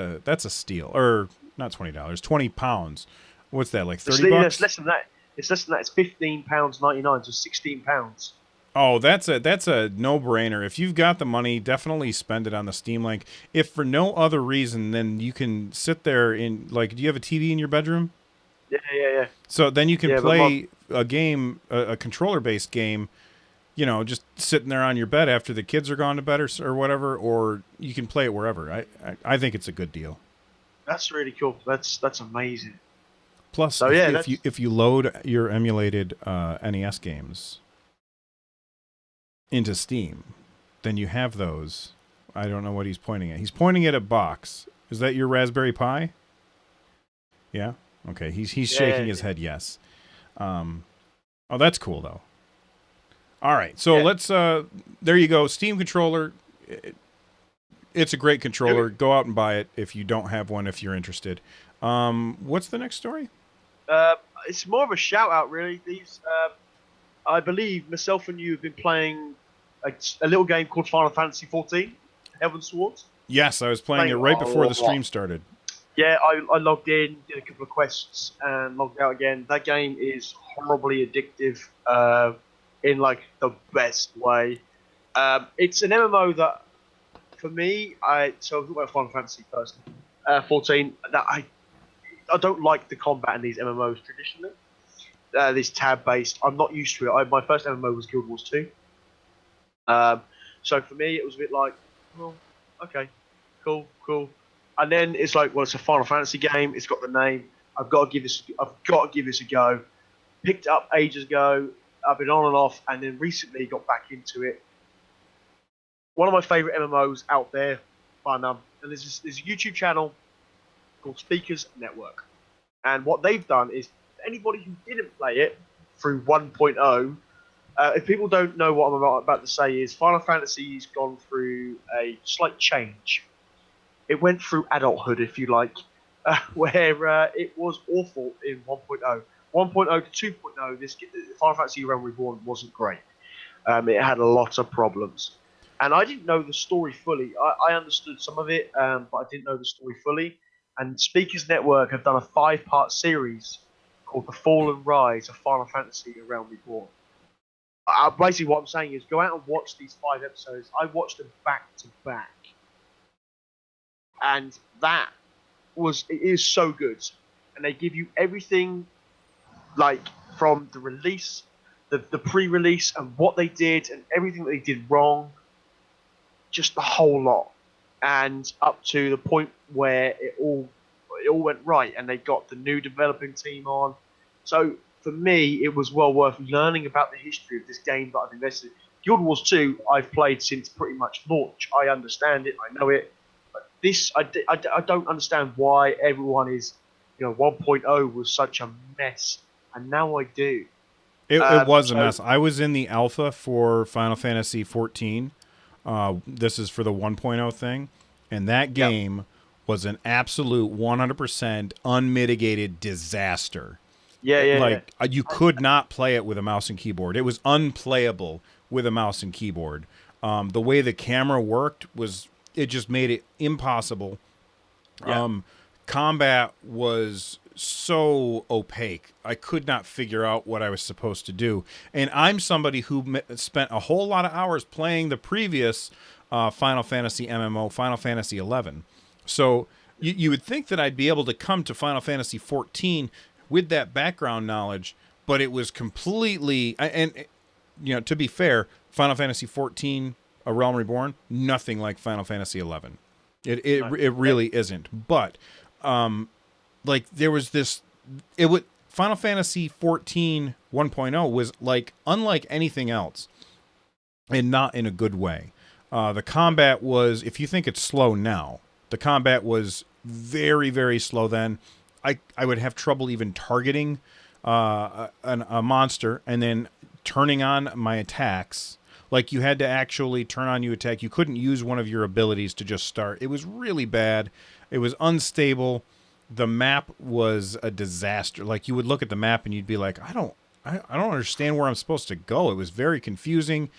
a steal. Or not $20, £20. What's that, like $30? It's less than that. It's less than that. It's £15.99, so £16. Oh, that's a no-brainer. If you've got the money, definitely spend it on the Steam Link. If for no other reason, then you can sit there in, like, do you have a TV in your bedroom? Yeah. So then you can play a game, a controller-based game, you know, just sitting there on your bed after the kids are gone to bed or whatever, or you can play it wherever. I think it's a good deal. That's really cool. That's amazing. Plus, so, if you load your emulated NES games into Steam, then you have those. I don't know what he's pointing at. He's pointing at a box. Is that your Raspberry Pi? Yeah? Okay, he's shaking his head yes. Oh, that's cool, though. All right, so let's... there you go. Steam controller. It's a great controller. Go out and buy it if you don't have one, if you're interested. What's the next story? It's more of a shout-out, really. These... I believe myself and you have been playing a little game called Final Fantasy XIV, Heavensward. Yes, I was playing it right before the stream started. Yeah, I logged in, did a couple of quests, and logged out again. That game is horribly addictive in, like, the best way. It's an MMO that, for me, so I'm talking about Final Fantasy first, 14, that I don't like the combat in these MMOs traditionally. This tab-based. I'm not used to it. My first MMO was Guild Wars 2. So for me, it was a bit like, well, okay, cool. And then it's like, well, it's a Final Fantasy game. It's got the name. I've got to give this a go. Picked it up ages ago. I've been on and off, and then recently got back into it. One of my favorite MMOs out there, and there's a YouTube channel called Speakers Network, and what they've done is anybody who didn't play it through 1.0, if people don't know what I'm about to say, is Final Fantasy's gone through a slight change. It went through adulthood, if you like, where it was awful in 1.0. 1.0 to 2.0, this Final Fantasy Realm Reborn wasn't great. It had a lot of problems, and I didn't know the story fully. I understood some of it, but I didn't know the story fully. And Speakers Network have done a 5-part series called The Fall and Rise of Final Fantasy: A Realm Reborn. Basically, what I'm saying is go out and watch these 5 episodes. I watched them back to back, and it is so good. And they give you everything, like from the release, the pre-release, and what they did, and everything that they did wrong, just the whole lot, and up to the point where it all went right, and they got the new developing team on. So for me, it was well worth learning about the history of this game that I've invested in. Guild Wars 2, I've played since pretty much launch. I understand it, I know it. But this, I don't understand why everyone is, 1.0 was such a mess, and now I do. It was a So mess. I was in the alpha for Final Fantasy 14. This is for the 1.0 thing, and that yeah, game was an absolute 100% unmitigated disaster. yeah, yeah, yeah. You could not play it with a mouse and keyboard. It was unplayable with a mouse and keyboard. The way the camera worked it just made it impossible. Yeah. Combat was so opaque. I could not figure out what I was supposed to do. And I'm somebody who spent a whole lot of hours playing the previous Final Fantasy MMO, Final Fantasy 11. So you would think that I'd be able to come to Final Fantasy 14 with that background knowledge, but it was completely and to be fair, Final Fantasy 14, A Realm Reborn, nothing like Final Fantasy 11. No. It really isn't. But like there was this, it would Final Fantasy 14 1.0 was like unlike anything else, and not in a good way. The combat was, if you think it's slow now, the combat was very, very slow then. I would have trouble even targeting a monster and then turning on my attacks. Like you had to actually turn on your attack. You couldn't use one of your abilities to just start. It was really bad. It was unstable. The map was a disaster. Like you would look at the map and you'd be like, I don't understand where I'm supposed to go. It was very confusing. A lot of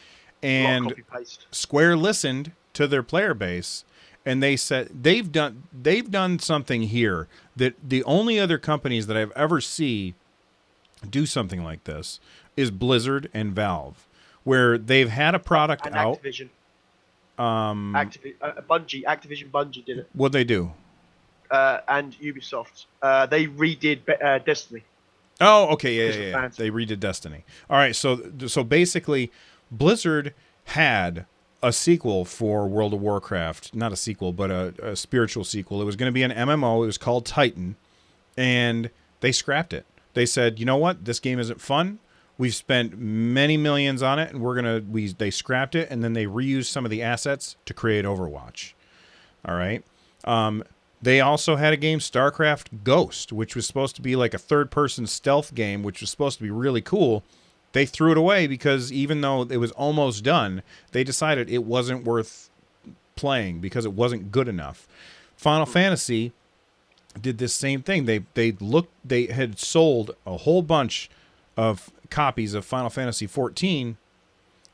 And copy paste. Square listened to their player base, and they said they've done something here that the only other companies that I've ever see do something like this is Blizzard and Valve, where they've had a product And out. Activision. Activision Bungie did it. What'd they do? And Ubisoft. They redid Destiny. Oh, okay, yeah, Because yeah, of yeah. fans. They redid Destiny. All right, so basically, Blizzard had a sequel for World of Warcraft, not a sequel, but a spiritual sequel. It was going to be an MMO. It was called Titan, and they scrapped it. They said, you know what, this game isn't fun. We've spent many millions on it, and they scrapped it, and then they reused some of the assets to create Overwatch. All right. They also had a game, StarCraft Ghost, which was supposed to be like a third-person stealth game, which was supposed to be really cool. They threw it away because even though it was almost done, they decided it wasn't worth playing because it wasn't good enough. Final Fantasy did this same thing. They had sold a whole bunch of copies of Final Fantasy 14,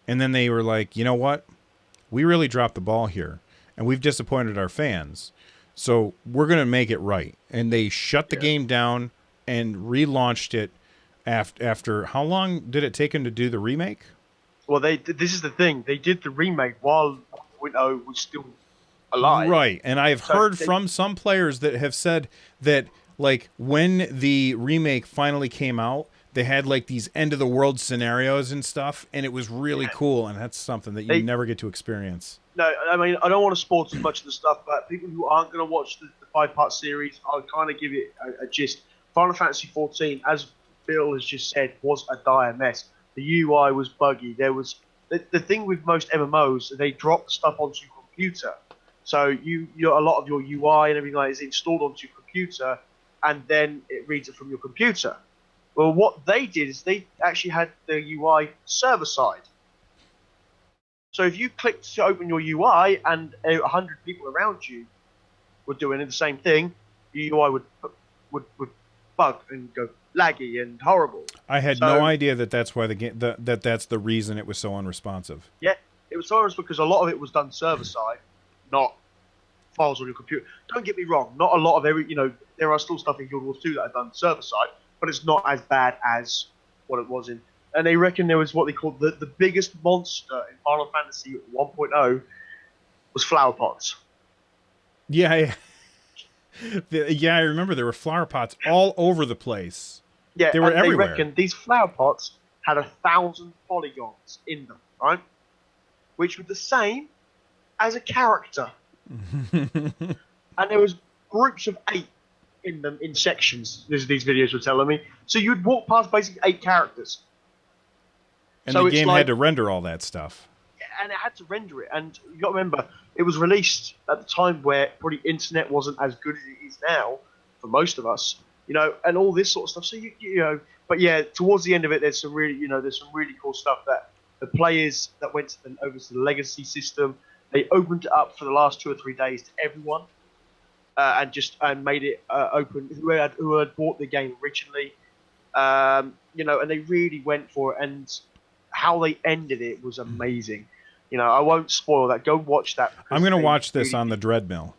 and then they were like, you know what? We really dropped the ball here, and we've disappointed our fans. So we're going to make it right. And they shut the game down and relaunched it after how long did it take them to do the remake? Well, this is the thing. They did the remake while 1.0 was still alive. Right. And I've So heard from some players that have said that like when the remake finally came out, they had like these end of the world scenarios and stuff, and it was really cool, and that's something that you never get to experience. No, I mean, I don't want to spoil too much of the stuff, but people who aren't going to watch the 5-part series, I'll kind of give it a gist. Final Fantasy 14, as Bill has just said, was a dire mess. The UI was buggy. There was the thing with most MMOs, they drop stuff onto your computer. So a lot of your UI and everything like that is installed onto your computer, and then it reads it from your computer. Well, what they did is they actually had the UI server side. So if you clicked to open your UI and 100 people around you were doing the same thing, your UI would bug and go, laggy and horrible. I had So no idea that that's why the game that's the reason it was so unresponsive. yeah, it was horrible because a lot of it was done server side, not files on your computer. Don't get me wrong, not a lot of there are still stuff in Guild Wars 2 that are done server side, but it's not as bad as what it was in. And they reckon there was what they called the biggest monster in Final Fantasy 1.0 was flower pots. Yeah, yeah, I remember there were flower pots all over the place. Yeah, They were and everywhere. they reckon these flower pots had 1,000 polygons in them, right? Which were the same as a character. And there was groups of 8 in them in sections. These videos were telling me. So you'd walk past basically 8 characters. And So the it's game like- had to render all that stuff. And it had to render it. And you got to remember, it was released at the time where probably internet wasn't as good as it is now for most of us, and all this sort of stuff. So but yeah, towards the end of it, there's some really cool stuff that the players that went over to the legacy system, they opened it up for the last 2 or 3 days to everyone, and made it open who had bought the game originally, and they really went for it, and how they ended it was amazing. I won't spoil that. Go watch that. I'm going to watch this on the Dreadmill.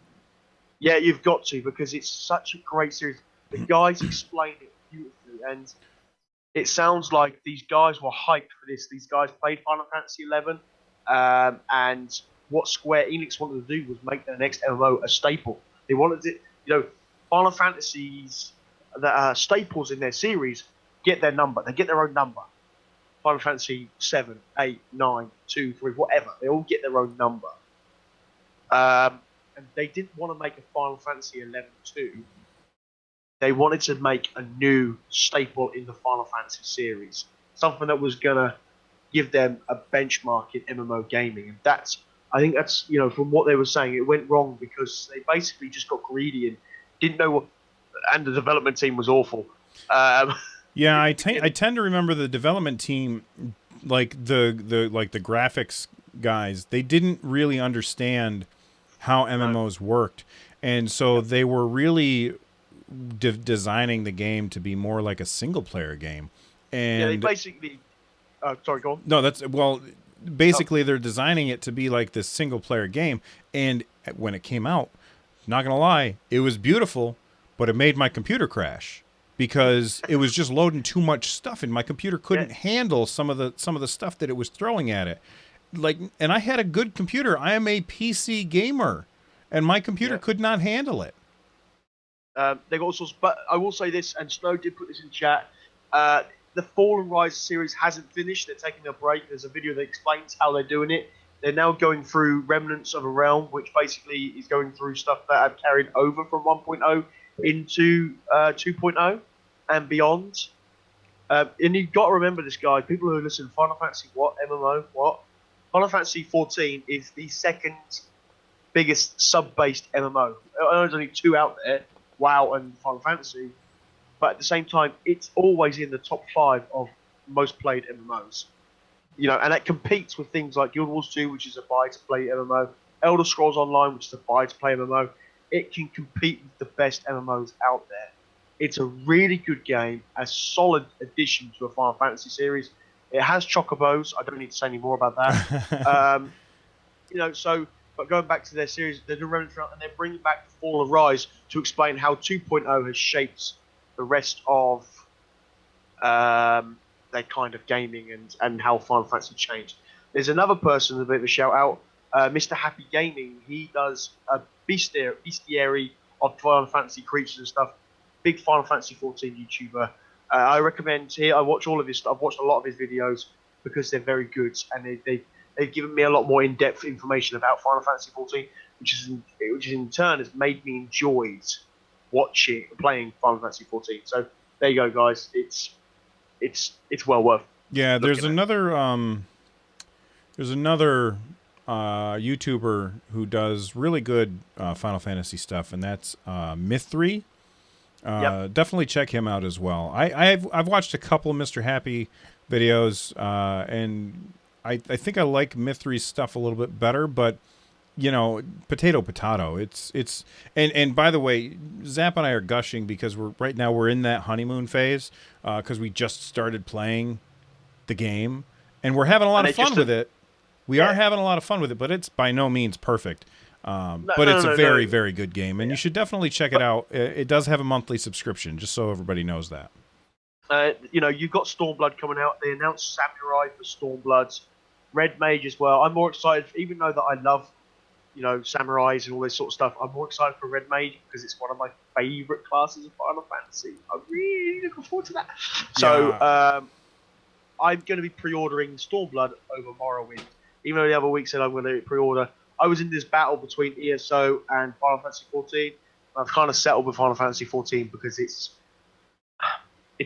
Yeah, you've got to, because it's such a great series. The guys explained it beautifully, and it sounds like these guys were hyped for this. These guys played Final Fantasy XI, and what Square Enix wanted to do was make their next MMO a staple. They wanted it, Final Fantasies that are staples in their series get their number. They get their own number. Final Fantasy 7, 8, 9, 2, 3, whatever. They all get their own number. And they didn't want to make a Final Fantasy 11-2. They wanted to make a new staple in the Final Fantasy series. Something that was going to give them a benchmark in MMO gaming. And I think that's, from what they were saying, it went wrong because they basically just got greedy and didn't know what, and the development team was awful. Yeah, I tend to remember the development team, like the graphics guys. They didn't really understand how MMOs worked, and so they were really designing the game to be more like a single player game. And yeah, they basically. Sorry, go on. No, basically they're designing it to be like this single player game. And when it came out, not gonna lie, it was beautiful, but it made my computer crash. Because it was just loading too much stuff, and my computer couldn't handle some of the stuff that it was throwing at it. And I had a good computer. I am a PC gamer, and my computer could not handle it. They got all sorts, but I will say this, and Snow did put this in chat. The Fall and Rise series hasn't finished. They're taking a break. There's a video that explains how they're doing it. They're now going through Remnants of a Realm, which basically is going through stuff that I've carried over from 1.0 into 2.0 and beyond. And you've got to remember this, guy. People who listen, Final Fantasy, what? MMO, what? Final Fantasy 14 is the second biggest sub-based MMO. I know there's only 2 out there, WoW and Final Fantasy, but at the same time, it's always in the top 5 of most played MMOs. And it competes with things like Guild Wars 2, which is a buy-to-play MMO, Elder Scrolls Online, which is a buy-to-play MMO. It can compete with the best MMOs out there. It's a really good game, a solid addition to a Final Fantasy series. It has chocobos. I don't need to say any more about that. But going back to their series, they're doing Remnants and they're bringing back Fall and Rise to explain how 2.0 has shaped the rest of their kind of gaming and how Final Fantasy changed. There's another person, a bit of a shout out, Mr. Happy Gaming. He does a bestiary of Final Fantasy creatures and stuff. Big Final Fantasy 14 YouTuber. I recommend here. I watch all of his stuff. I've watched a lot of his videos because they're very good, and they've given me a lot more in-depth information about Final Fantasy 14, which in turn has made me enjoy playing Final Fantasy 14. So there you go, guys. It's well worth. Yeah, there's another YouTuber who does really good Final Fantasy stuff, and that's Myth3. Definitely check him out as well. I've watched a couple of Mr. Happy videos, and I think I like Myth3's stuff a little bit better, but you know, potato. It's and by the way, Zap and I are gushing because we're in that honeymoon phase because we just started playing the game and we're having a lot And of it fun just with it. We are yeah. having a lot of fun with it, but it's by no means perfect. No, But no, it's a no, very, no. very good game, and Yeah. you should definitely check it But out. It does have a monthly subscription, just so everybody knows that. you know, you've got Stormblood coming out. They announced Samurai for Stormblood, Red Mage as well. I'm more excited, even though that I love, you know, samurais and all this sort of stuff. I'm more excited for Red Mage because it's one of my favorite classes of Final Fantasy. I'm really looking forward to that. So Yeah, I'm going to be pre-ordering Stormblood over Morrowind. Even though the other week said I'm going to pre-order, I was in this battle between ESO and Final Fantasy 14. I've kind of settled with Final Fantasy 14 because it's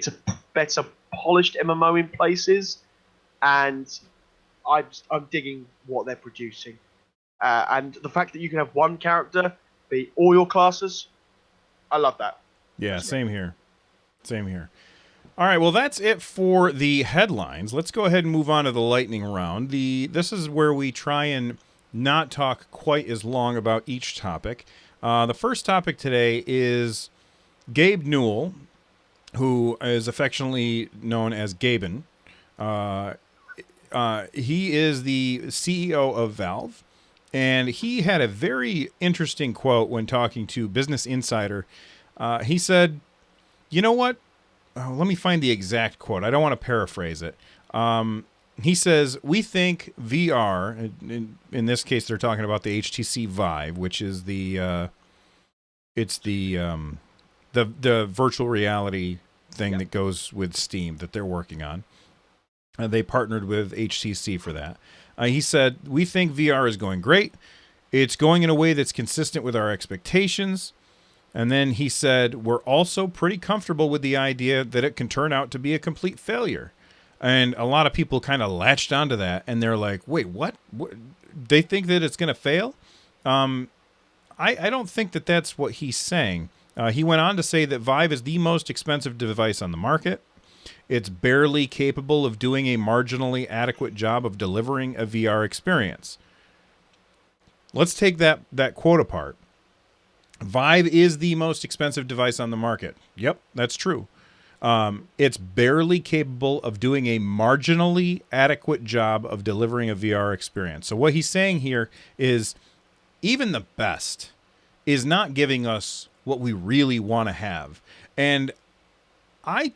a better polished MMO in places, and I'm digging what they're producing. And the fact that you can have one character be all your classes, I love that. yeah, That's great. same here. Same here. All right, well, that's it for the headlines. Let's go ahead and move on to the lightning round. This is where we try and not talk quite as long about each topic. The first topic today is Gabe Newell, who is affectionately known as Gaben. Uh, he is the CEO of Valve, and he had a very interesting quote when talking to Business Insider. He said, "You know what? Let me find the exact quote. I don't want to paraphrase it. He says, "We think VR, in this case, they're talking about the HTC Vive, which is the virtual reality thing that goes with Steam that they're working on. They partnered with HTC for that. He said, "We think VR is going great. It's going in a way that's consistent with our expectations." And then he said, "We're also pretty comfortable with the idea that it can turn out to be a complete failure." And a lot of people kind of latched onto that, and they're like, "Wait, what? They think that it's going to fail?" I don't think that that's what he's saying. He went on to say that Vive is the most expensive device on the market. It's barely capable of doing a marginally adequate job of delivering a VR experience. Let's take that quote apart. Vive is the most expensive device on the market. Yep, that's true. It's barely capable of doing a marginally adequate job of delivering a VR experience. So what he's saying here is even the best is not giving us what we really want to have. And I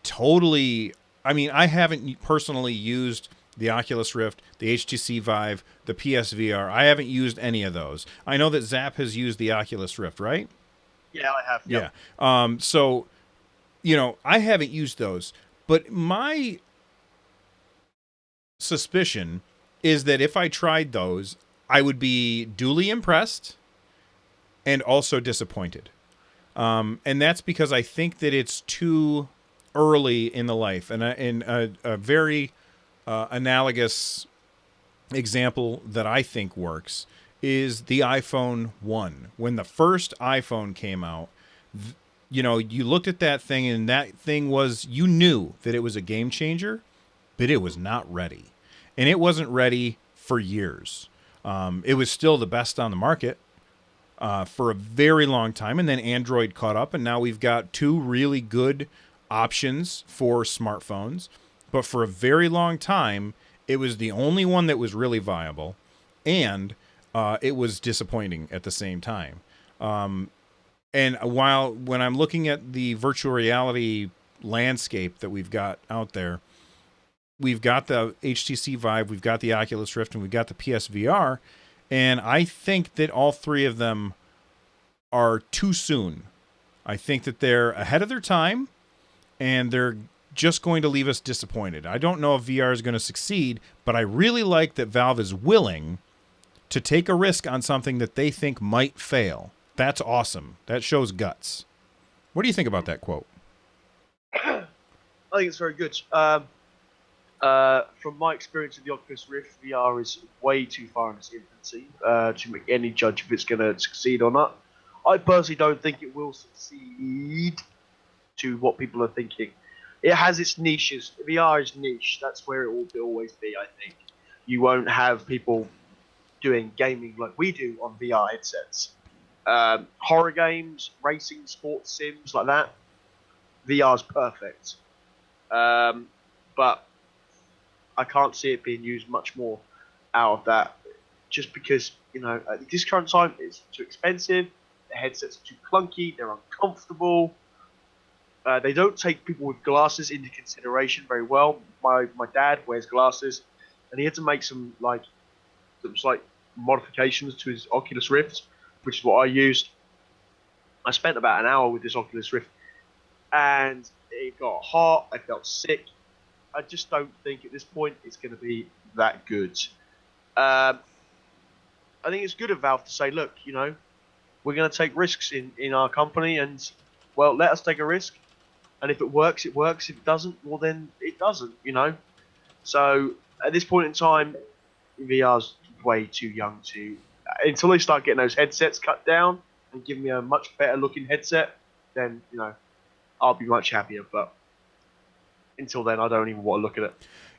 haven't personally used the Oculus Rift, the HTC Vive, the PSVR. I haven't used any of those. I know that Zap has used the Oculus Rift, right? Yeah, I have. Yeah. Yep. So, I haven't used those. But my suspicion is that if I tried those, I would be duly impressed and also disappointed. And that's because I think that it's too early in the life. And a very analogous example that I think works is the iPhone 1. When the first iPhone came out, you looked at that thing and that thing was, you knew that it was a game changer, but it was not ready. And it wasn't ready for years. It was still the best on the market for a very long time. And then Android caught up, and now we've got two really good options for smartphones. But for a very long time, it was the only one that was really viable, and it was disappointing at the same time. And when I'm looking at the virtual reality landscape that we've got out there, we've got the HTC Vive, we've got the Oculus Rift, and we've got the PSVR, and I think that all three of them are too soon. I think that they're ahead of their time, and they're just going to leave us disappointed. I don't know if VR is going to succeed, but I really like that Valve is willing to take a risk on something that they think might fail. That's awesome. That shows guts. What do you think about that quote? I think it's very good. From my experience with the Oculus Rift, VR is way too far in its infancy to make any judge if it's going to succeed or not. I personally don't think it will succeed to what people are thinking. It has its niches. VR is niche. That's where it will always be, I think. You won't have people doing gaming like we do on VR headsets. Horror games, racing, sports sims like that, VR's perfect. But I can't see it being used much more out of that, just because at this current time it's too expensive. The headsets are too clunky. They're uncomfortable. They don't take people with glasses into consideration very well. My dad wears glasses, and he had to make some slight modifications to his Oculus Rift, which is what I used. I spent about an hour with this Oculus Rift, and it got hot. I felt sick. I just don't think at this point it's going to be that good. I think it's good of Valve to say, look, we're going to take risks in our company, and well, let us take a risk. And if it works, it works. If it doesn't, well, then it doesn't, So at this point in time, VR's way too young to. Until they start getting those headsets cut down and give me a much better looking headset, then, I'll be much happier. But until then, I don't even want to look at it.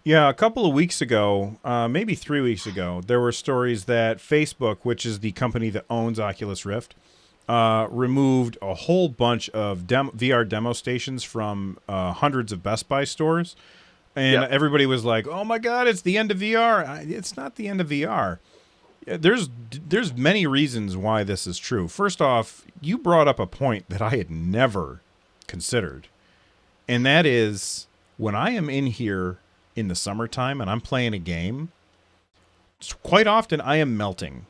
Yeah, a couple of weeks ago, maybe 3 weeks ago, there were stories that Facebook, which is the company that owns Oculus Rift, removed a whole bunch of VR demo stations from hundreds of Best Buy stores. And everybody was like, oh my God, it's the end of VR. It's not the end of VR. There's many reasons why this is true. First off, you brought up a point that I had never considered. And that is, when I am in here in the summertime and I'm playing a game, quite often I am melting.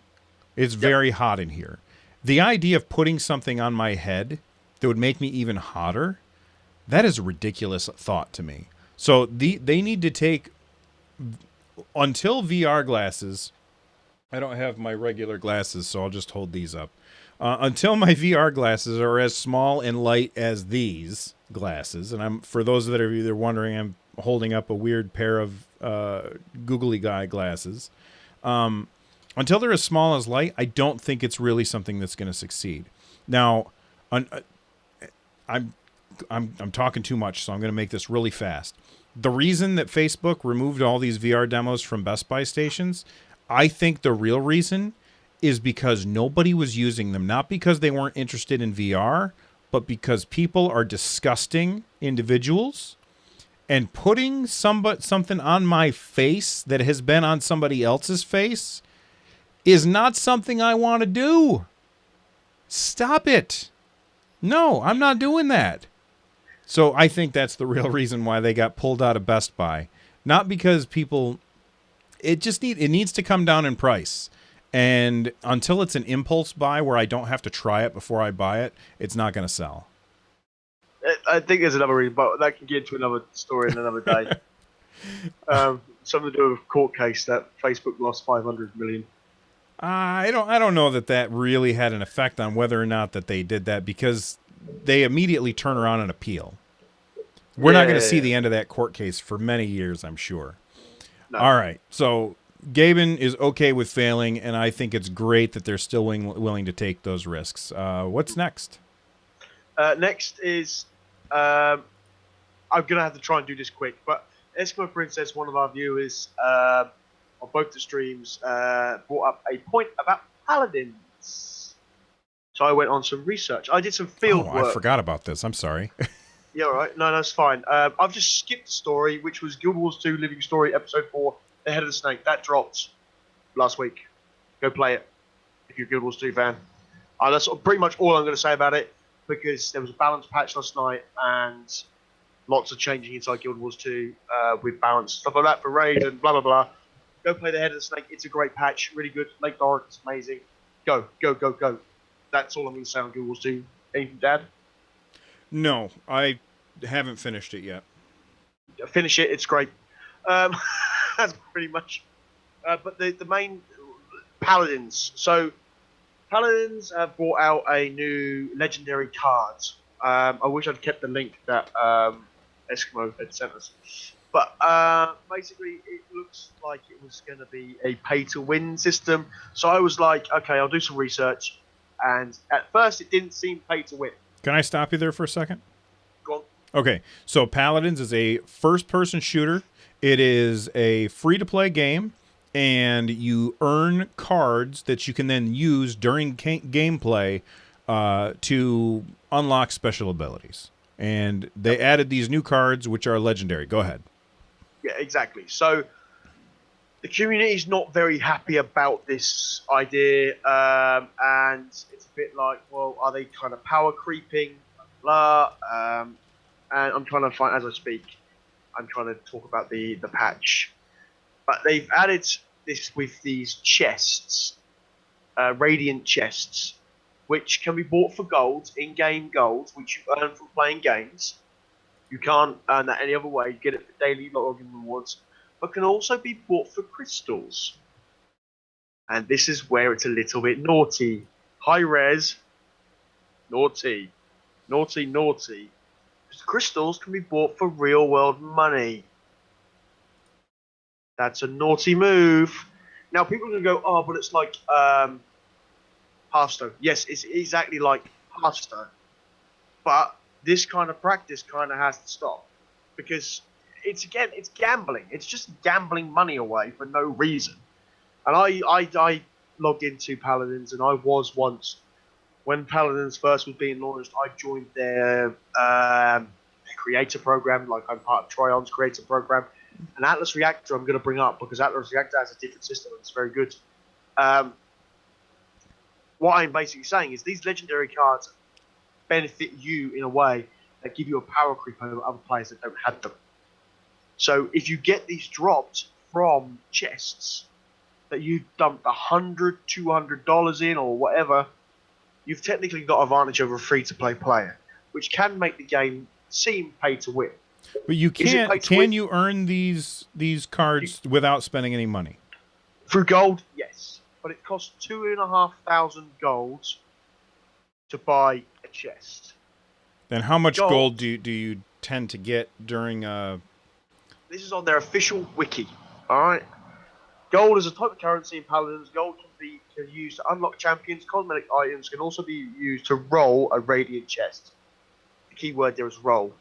It's very hot in here. The idea of putting something on my head that would make me even hotter, that is a ridiculous thought to me. So they need to take, until VR glasses, I don't have my regular glasses, so I'll just hold these up. Until my VR glasses are as small and light as these glasses, and for those that are either wondering, I'm holding up a weird pair of googly eye glasses. Until they're as small as light, I don't think it's really something that's going to succeed. Now, I'm talking too much, so I'm going to make this really fast. The reason that Facebook removed all these VR demos from Best Buy stations, I think the real reason is because nobody was using them. Not because they weren't interested in VR, but because people are disgusting individuals, and putting something on my face that has been on somebody else's face is not something I want to do. Stop it. No, I'm not doing that. So I think that's the real reason why they got pulled out of Best Buy. Not because people... It needs to come down in price. And until it's an impulse buy where I don't have to try it before I buy it, it's not going to sell. I think there's another reason, but that can get into another story in another day. Something to do with a court case that Facebook lost $500 million. I don't know that really had an effect on whether or not that they did that, because they immediately turn around and appeal. We're not going to see the end of that court case for many years, I'm sure. No. All right, so Gaben is okay with failing, and I think it's great that they're still willing to take those risks. What's next? Next is, I'm going to have to try and do this quick, but Eskimo Princess, one of our viewers, on both the streams, brought up a point about paladins. So I went on some research. I did some field work. I forgot about this. I'm sorry. Yeah, all right. No, that's fine. I've just skipped the story, which was Guild Wars 2 Living Story, Episode 4, The Head of the Snake. That dropped last week. Go play it if you're a Guild Wars 2 fan. That's pretty much all I'm going to say about it, because there was a balance patch last night, and lots of changing inside Guild Wars 2 with balance, stuff like that for raid and blah, blah, blah. Go play The Head of the Snake. It's a great patch. Really good. Lake Doric is amazing. Go, go, go, go. That's all I'm going to say on Guild Wars 2. Anything, Dad? No, I haven't finished it yet. Finish it. It's great. That's pretty much. But the main Paladins. So Paladins have brought out a new legendary card. I wish I'd kept the link that Eskimo had sent us. But basically, it looks like it was going to be a pay-to-win system. So I was like, okay, I'll do some research. And at first, it didn't seem pay-to-win. Can I stop you there for a second? Go on. Okay, so Paladins is a first-person shooter. It is a free-to-play game. and you earn cards that you can then use during gameplay to unlock special abilities. And they added these new cards, which are legendary. Go ahead. Yeah, exactly. So the community is not very happy about this idea, and it's a bit like, well, are they kind of power creeping? Blah. And I'm trying to find, as I speak, I'm trying to talk about the patch. But they've added this with these chests, radiant chests, which can be bought for gold, in-game gold, which you earn from playing games. You can't earn that any other way. You get it for daily login rewards, but can also be bought for crystals. And this is where it's a little bit naughty. High res, naughty, naughty, naughty. Because crystals can be bought for real world money. That's a naughty move. Now people are going to go, oh, but it's like Hearthstone. Yes, it's exactly like Hearthstone. But this kind of practice kind of has to stop. Because it's gambling. It's just gambling money away for no reason. And I logged into Paladins, and I was once, when Paladins first was being launched, I joined their creator program, like I'm part of Trion's creator program. And Atlas Reactor I'm going to bring up, because Atlas Reactor has a different system, and it's very good. What I'm basically saying is these legendary cards benefit you in a way that give you a power creep over other players that don't have them. So if you get these dropped from chests that you dumped $100, $200 in or whatever, you've technically got advantage over a free-to-play player, which can make the game seem pay to win. But you can't. Can you earn these cards without spending any money? Through gold, yes, but it costs 2,500 gold to buy a chest. Then how much gold do you tend to get during? This is on their official wiki. All right. Gold is a type of currency in Paladins. Gold can be used to unlock champions. Cosmetic items can also be used to roll a radiant chest. The key word there is roll.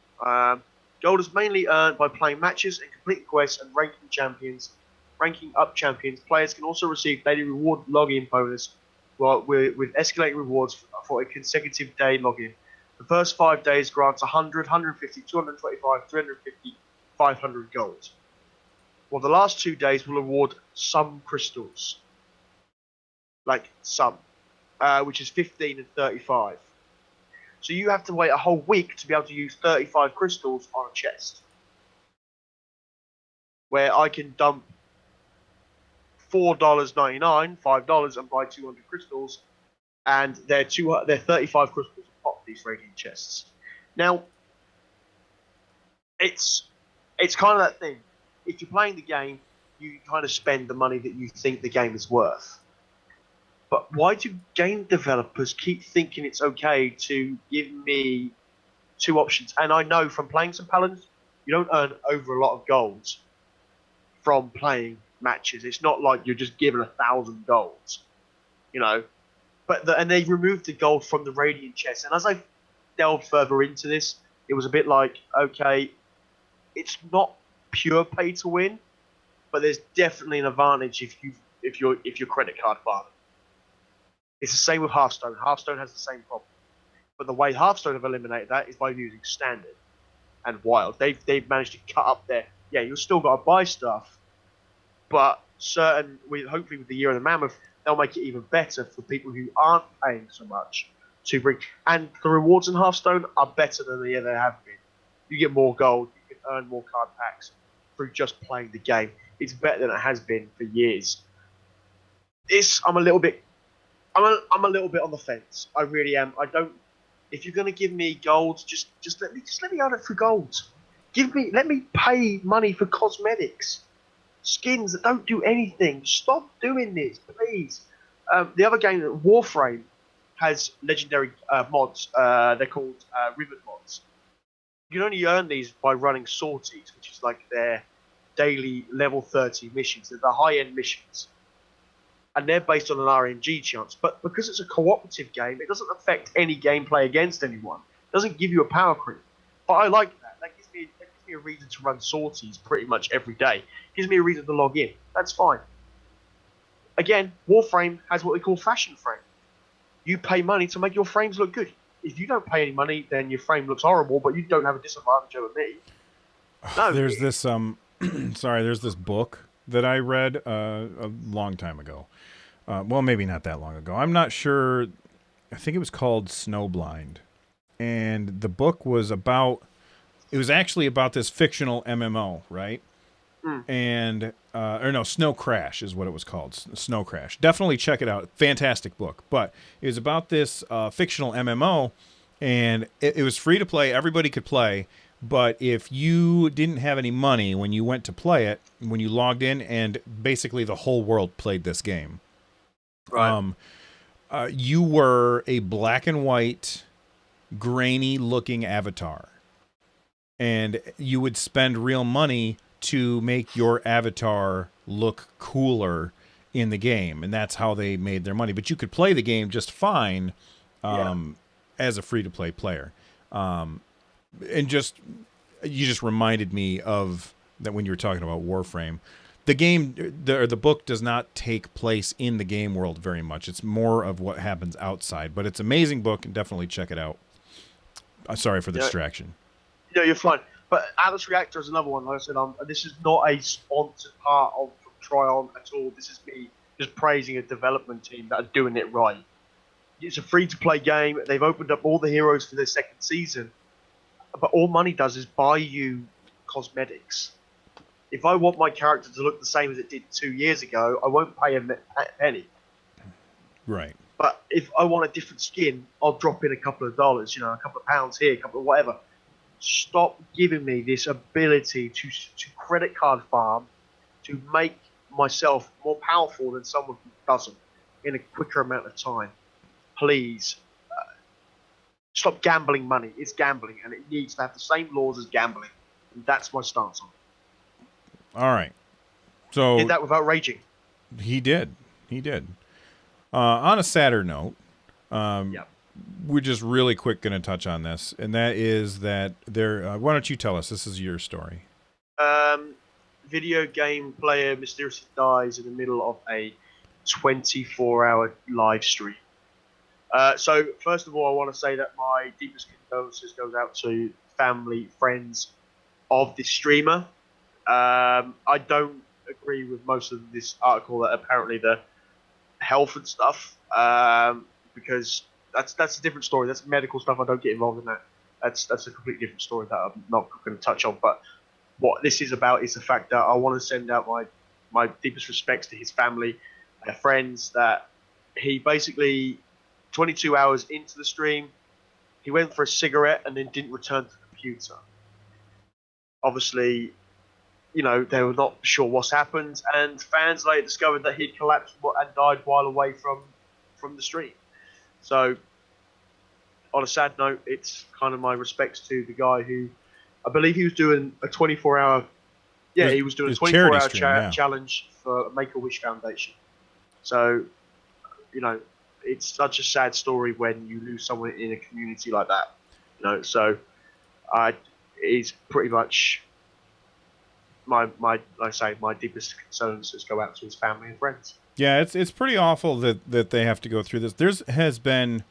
Gold is mainly earned by playing matches and completing quests and ranking champions. Ranking up champions, players can also receive daily reward login bonus with escalating rewards for a consecutive day login. The first 5 days grants 100, 150, 225, 350, 500 gold. Well, the last 2 days will award some crystals. Like some. Which is 15 and 35. So you have to wait a whole week to be able to use 35 crystals on a chest. Where I can dump $4.99, $5 and buy 200 crystals, and they're 35 crystals a pop, these radiant chests. Now, it's kind of that thing. If you're playing the game, you kind of spend the money that you think the game is worth. But why do game developers keep thinking it's okay to give me two options? And I know from playing some Paladins, you don't earn over a lot of gold from playing matches. It's not like you're just given 1,000 golds, you know. And they removed the gold from the Radiant chest. And as I delved further into this, it was a bit like, okay, it's not pure pay to win, but there's definitely an advantage if you're credit card farming. It's the same with Hearthstone. Hearthstone has the same problem, but the way Hearthstone have eliminated that is by using standard and wild. They've managed to cut up there. Yeah, you've still got to buy stuff, but hopefully with the Year of the Mammoth, they'll make it even better for people who aren't paying so much to bring. And the rewards in Hearthstone are better than they ever have been. You get more gold, you can earn more card packs through just playing the game. It's better than it has been for years. I'm a little bit on the fence. I really am. I don't. If you're gonna give me gold, just let me earn it for gold. Let me pay money for cosmetics, skins that don't do anything. Stop doing this, please. The other game, Warframe, has legendary mods. They're called Rivet mods. You can only earn these by running sorties, which is like their daily level 30 missions. They're the high-end missions. And they're based on an RNG chance. But because it's a cooperative game, it doesn't affect any gameplay against anyone. It doesn't give you a power creep. But I like that. That gives me a reason to run sorties pretty much every day. It gives me a reason to log in. That's fine. Again, Warframe has what they call fashion frame. You pay money to make your frames look good. If you don't pay any money, then your frame looks horrible, but you don't have a disadvantage over me. No, There's this sorry, there's this book that I read a long time ago. Well, maybe not that long ago. I'm not sure. I think it was called Snowblind, and the book was about. It was actually about this fictional MMO, right? And or no, Snow Crash is what it was called. Snow Crash. Definitely check it out. Fantastic book. But it was about this fictional MMO, and it was free to play. Everybody could play. But if you didn't have any money when you went to play it, when you logged in, and basically the whole world played this game, right. You were a black and white, grainy looking avatar. And you would spend real money to make your avatar look cooler in the game. And that's how they made their money. But you could play the game just fine as a free to play player. And just you just reminded me of that when you were talking about Warframe. The game, the book does not take place in the game world very much. It's more of what happens outside. But it's an amazing book, and definitely check it out. Sorry for the distraction. No, you're fine. But Atlas Reactor is another one. Like I said, this is not a sponsored part of Tryon at all. This is me just praising a development team that are doing it right. It's a free-to-play game. They've opened up all the heroes for their second season. But all money does is buy you cosmetics. If I want my character to look the same as it did 2 years ago, I won't pay a penny. Right. But if I want a different skin, I'll drop in a couple of dollars, a couple of pounds here, a couple of whatever. Stop giving me this ability to credit card farm, to make myself more powerful than someone who doesn't in a quicker amount of time. Please. Stop gambling money. It's gambling, and it needs to have the same laws as gambling. And that's my stance on it. All right. So Did that without raging. He did. On a sadder note, we're just really quick going to touch on this, and that is that there. Why don't you tell us? This is your story. Video game player mysteriously dies in the middle of a 24-hour live stream. So first of all, I want to say that my deepest condolences goes out to family, friends of this streamer. I don't agree with most of this article that apparently the health and stuff, because that's a different story. That's medical stuff. I don't get involved in that. That's a completely different story that I'm not going to touch on. But what this is about is the fact that I want to send out my deepest respects to his family, friends. That he basically 22 hours into the stream, he went for a cigarette and then didn't return to the computer. Obviously, they were not sure what's happened, and fans later discovered that he'd collapsed and died while away from the stream. So, on a sad note, it's kind of my respects to the guy who, I believe he was doing a 24-hour, he was doing a 24-hour challenge for Make-A-Wish Foundation. So, it's such a sad story when you lose someone in a community like that. So it's pretty much my deepest condolences go out to his family and friends. Yeah, it's pretty awful that they have to go through this. There has been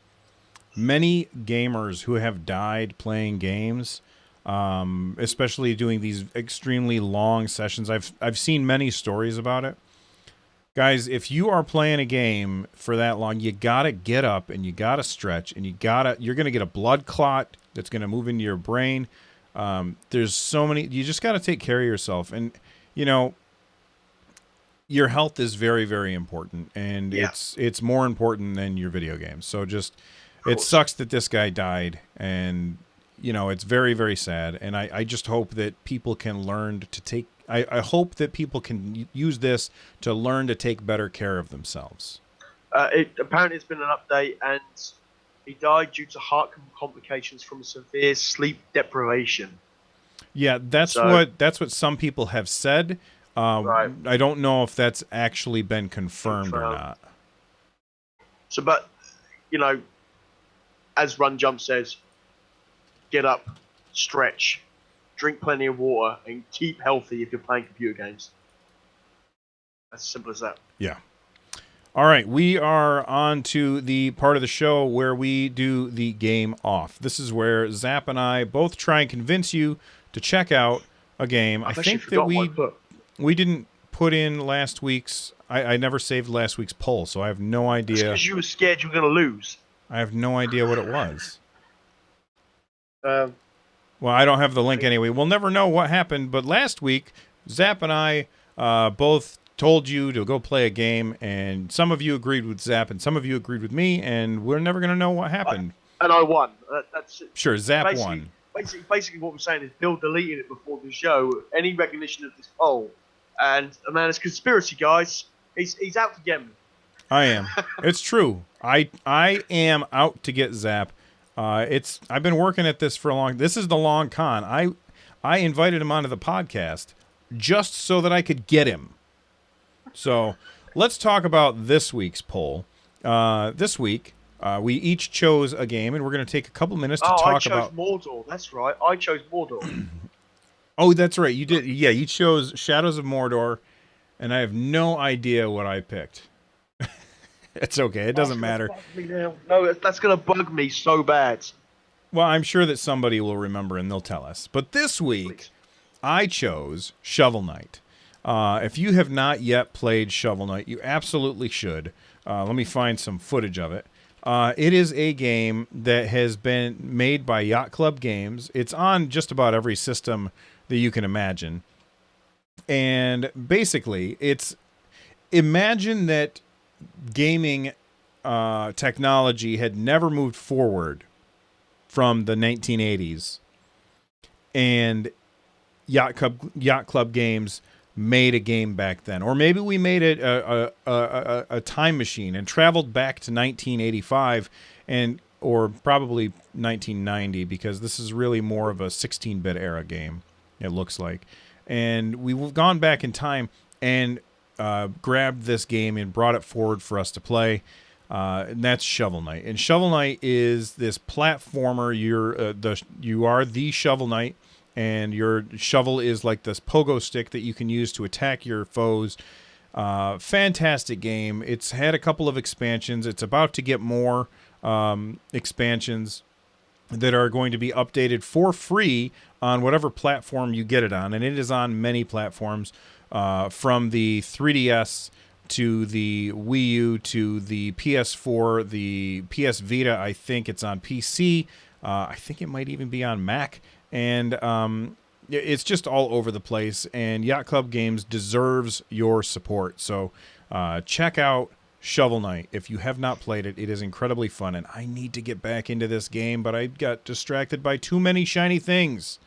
many gamers who have died playing games, especially doing these extremely long sessions. I've seen many stories about it. Guys, if you are playing a game for that long, you gotta get up and you gotta stretch and you're gonna get a blood clot that's gonna move into your brain. There's so many. You just gotta take care of yourself, and your health is very, very important, and it's more important than your video games. So it sucks that this guy died, and it's very, very sad. And I just hope that people can learn to take. I hope that people can use this to learn to take better care of themselves. Apparently, it's been an update, and he died due to heart complications from severe sleep deprivation. Yeah, that's what some people have said. Right. I don't know if that's actually been confirmed or not. So, but as Run Jump says, get up, stretch, drink plenty of water, and keep healthy if you're playing computer games. As simple as that. Yeah. All right, we are on to the part of the show where we do the game off. This is where Zap and I both try and convince you to check out a game. I I've actually think that forgotten what I put. we didn't put in last week's. I never saved last week's poll, so I have no That's idea. because you were scared you were going to lose. I have no idea what it was. Um, Well, I don't have the link anyway. We'll never know what happened. But last week, Zap and I both told you to go play a game, and some of you agreed with Zap, and some of you agreed with me, and we're never going to know what happened. and I won. That's Sure, Zap basically, won. Basically, what we're saying is Bill deleted it before the show. Any recognition of this poll, and man, it's conspiracy, guys. He's out to get me. I am. It's true. I am out to get Zap. I've been working at this for a long. This is the long con. I invited him onto the podcast just so that I could get him. So let's talk about this week's poll. This week we each chose a game, and we're going to take a couple minutes to talk I chose about. Mordor. That's right. I chose Mordor. Oh, that's right. You did. Yeah, you chose Shadows of Mordor, and I have no idea what I picked. It's okay. It doesn't matter. No, that's gonna bug me so bad. Well, I'm sure that somebody will remember and they'll tell us. But this week, Please. I chose Shovel Knight. If you have not yet played Shovel Knight, you absolutely should. Let me find some footage of it. It is a game that has been made by Yacht Club Games. It's on just about every system that you can imagine. And basically, imagine that gaming technology had never moved forward from the 1980s, and Yacht Club Games made a game back then, or maybe we made it a time machine and traveled back to 1985 or probably 1990, because this is really more of a 16-bit era game, it looks like, and we've gone back in time and grabbed this game and brought it forward for us to play, and that's Shovel Knight. And Shovel Knight is this platformer. You are the Shovel Knight, and your shovel is like this pogo stick that you can use to attack your foes. Fantastic game. It's had a couple of expansions. It's about to get more expansions that are going to be updated for free on whatever platform you get it on, and it is on many platforms. From the 3DS to the Wii U to the PS4, the PS Vita. I think it's on PC. I think it might even be on Mac. And it's just all over the place. And Yacht Club Games deserves your support. So check out Shovel Knight. If you have not played it, it is incredibly fun. And I need to get back into this game, but I got distracted by too many shiny things.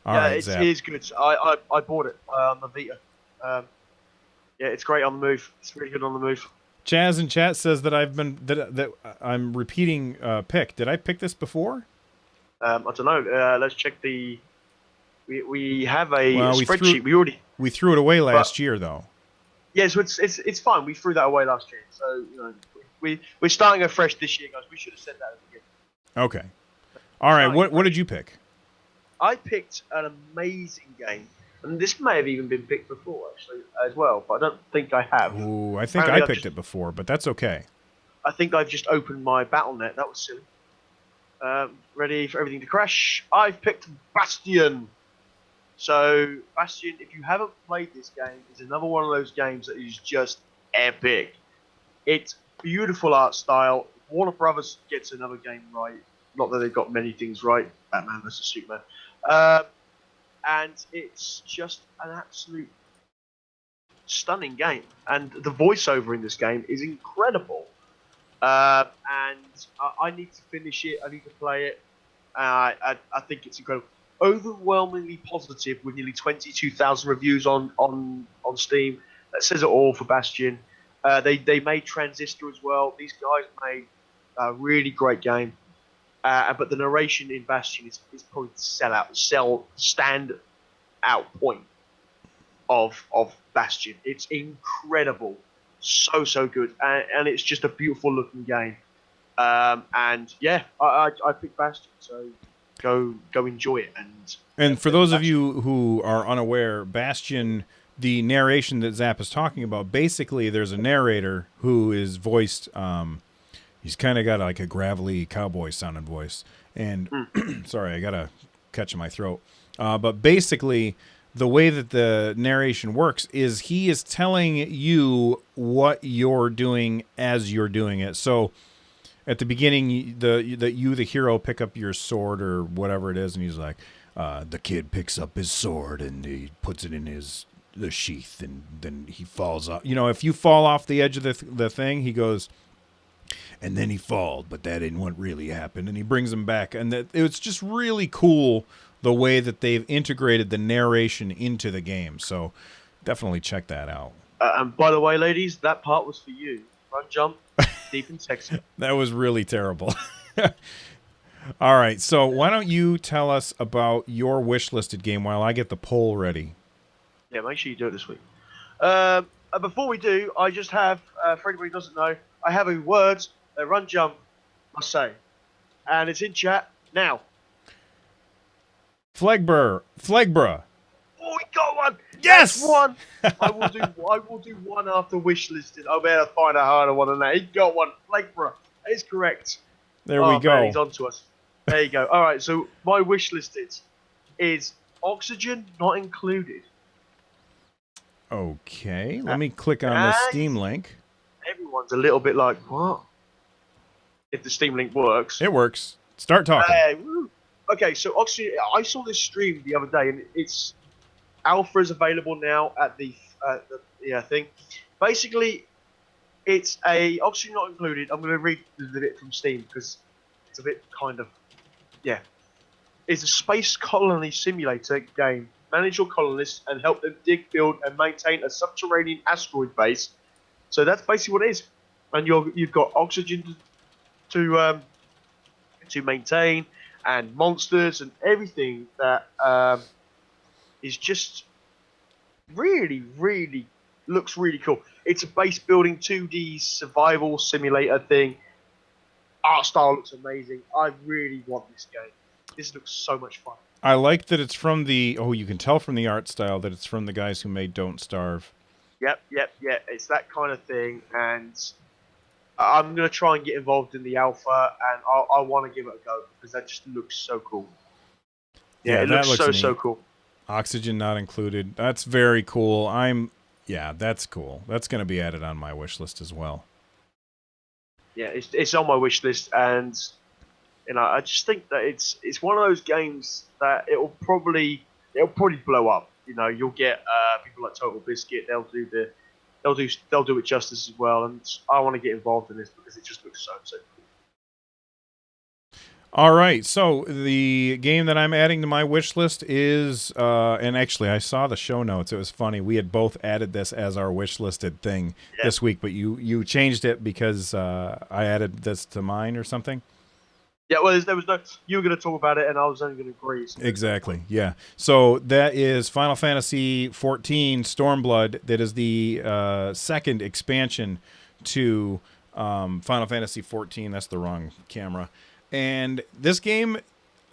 All right, Zap. It is good. I bought it on the Vita. Yeah, it's great on the move. It's really good on the move. Chaz in chat says that that I'm repeating pick. Did I pick this before? I don't know. Let's check the. We have a spreadsheet. We threw it away last year, though. Yeah, so it's fine. We threw that away last year, so we're starting afresh this year, guys. We should have said that at the beginning. Okay. All right. What did you pick? I picked an amazing game, and this may have even been picked before, actually, as well, but I don't think I have. Ooh, I think I picked it before, but that's okay. I think I've just opened my Battle.net. That was silly. Ready for everything to crash. I've picked Bastion. So, Bastion, if you haven't played this game, it's another one of those games that is just epic. It's beautiful art style. Warner Brothers gets another game right. Not that they've got many things right. Batman vs Superman. And it's just an absolute stunning game. And the voiceover in this game is incredible. And I need to finish it. I need to play it. I think it's incredible. Overwhelmingly positive with nearly 22,000 reviews on Steam. That says it all for Bastion. They made Transistor as well. These guys made a really great game. But the narration in Bastion is probably the stand out point of Bastion. It's incredible, so good, and it's just a beautiful looking game. And yeah, I picked Bastion, so go enjoy it. And for those of you who are unaware, Bastion the narration that Zap is talking about, basically there's a narrator who is voiced, he's kind of got like a gravelly cowboy sounding voice. And sorry, I got a catch in my throat. But basically, the way that the narration works is he is telling you what you're doing as you're doing it. So at the beginning, the hero, pick up your sword or whatever it is, and he's like, the kid picks up his sword and he puts it in the sheath, and then he falls off. You know, if you fall off the edge of the thing, he goes, and then he falls, but that ain't what really happened, and he brings him back. And it's just really cool the way that they've integrated the narration into the game. So definitely check that out. And by the way, ladies, that part was for you. Run, jump, deep and sexy. That was really terrible. All right, so why don't you tell us about your wish-listed game while I get the poll ready? Yeah, make sure you do it this week. Before we do, I just have, for anybody who doesn't know, I have a word that Run Jump must say. And it's in chat now. Flegbra. Oh, we got one! Yes! That's one! I will do one after wish listed. I better find a harder one than that. He got one. Flegbra. That is correct. There we go. Man, he's on to us. There you go. All right, so my wish listed is Oxygen Not Included. Okay, let me click on the Steam link. Everyone's a little bit like, what? If the Steam link works. It works. Start talking. Woo. Okay, so Oxygen, I saw this stream the other day, and it's alpha is available now at the thing. Basically, it's a Oxygen Not Included. I'm going to read the bit from Steam because it's a bit kind of, yeah. It's a space colony simulator game. Manage your colonists and help them dig, build, and maintain a subterranean asteroid base. So that's basically what it is. And you've got oxygen to maintain, and monsters and everything that is just really, really looks really cool. It's a base building 2D survival simulator thing. Art style looks amazing. I really want this game. This looks so much fun. I like that it's from you can tell from the art style that it's from the guys who made Don't Starve. Yep. It's that kind of thing, and I'm going to try and get involved in the alpha, and I want to give it a go, because that just looks so cool. Yeah, it looks so cool. Oxygen Not Included. That's very cool. That's cool. That's going to be added on my wish list as well. Yeah, it's on my wish list, and I just think that it's one of those games that it'll probably blow up. You know, you'll get people like Total Biscuit. They'll do it justice as well, and I want to get involved in this because it just looks so cool. All right, so the game that I'm adding to my wish list is, and actually I saw the show notes. It was funny. We had both added this as our wish listed thing this week, but you changed it because I added this to mine or something. Yeah, well, there was no. You were going to talk about it, and I was only going to agree. So. Exactly. Yeah. So that is Final Fantasy XIV Stormblood. That is the second expansion to Final Fantasy XIV. That's the wrong camera. And this game,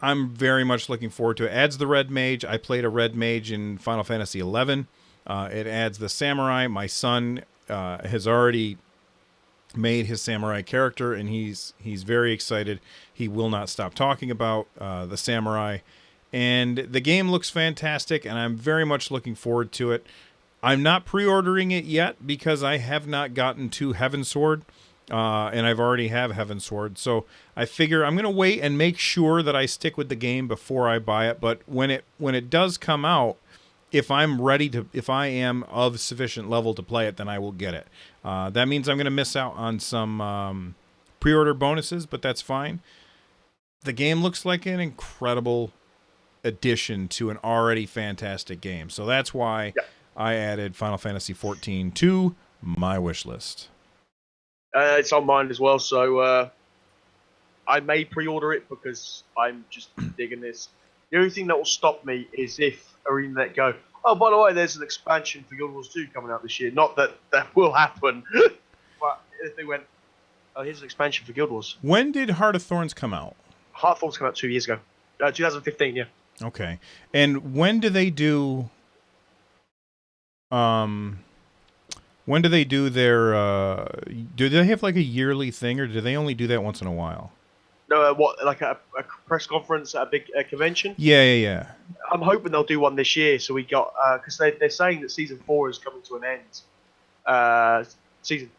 I'm very much looking forward to. It adds the Red Mage. I played a Red Mage in Final Fantasy XI. It adds the Samurai. My son has already made his samurai character, and he's very excited. He will not stop talking about the samurai, and the game looks fantastic, and I'm very much looking forward to it. I'm not pre-ordering it yet because I have not gotten to Heavensward, and I've already have Heavensward, so I figure I'm going to wait and make sure that I stick with the game before I buy it. But when it does come out, if I am of sufficient level to play it, then I will get it. That means I'm going to miss out on some pre-order bonuses, but that's fine. The game looks like an incredible addition to an already fantastic game. So that's why I added Final Fantasy XIV to my wish list. It's on mine as well, so I may pre-order it because I'm just digging this. The only thing that will stop me is if ArenaNet go, oh, by the way, there's an expansion for Guild Wars 2 coming out this year. Not that that will happen, but if they went, oh, here's an expansion for Guild Wars. When did Heart of Thorns come out? Heart of Thorns came out 2 years ago. 2015, yeah. Okay. And when do they do when do they do their? Do they have like a yearly thing, or do they only do that once in a while? No, what like a press conference at a big convention? Yeah, yeah, yeah. I'm hoping they'll do one this year. So we got because they're saying that season 4 is coming to an end. Season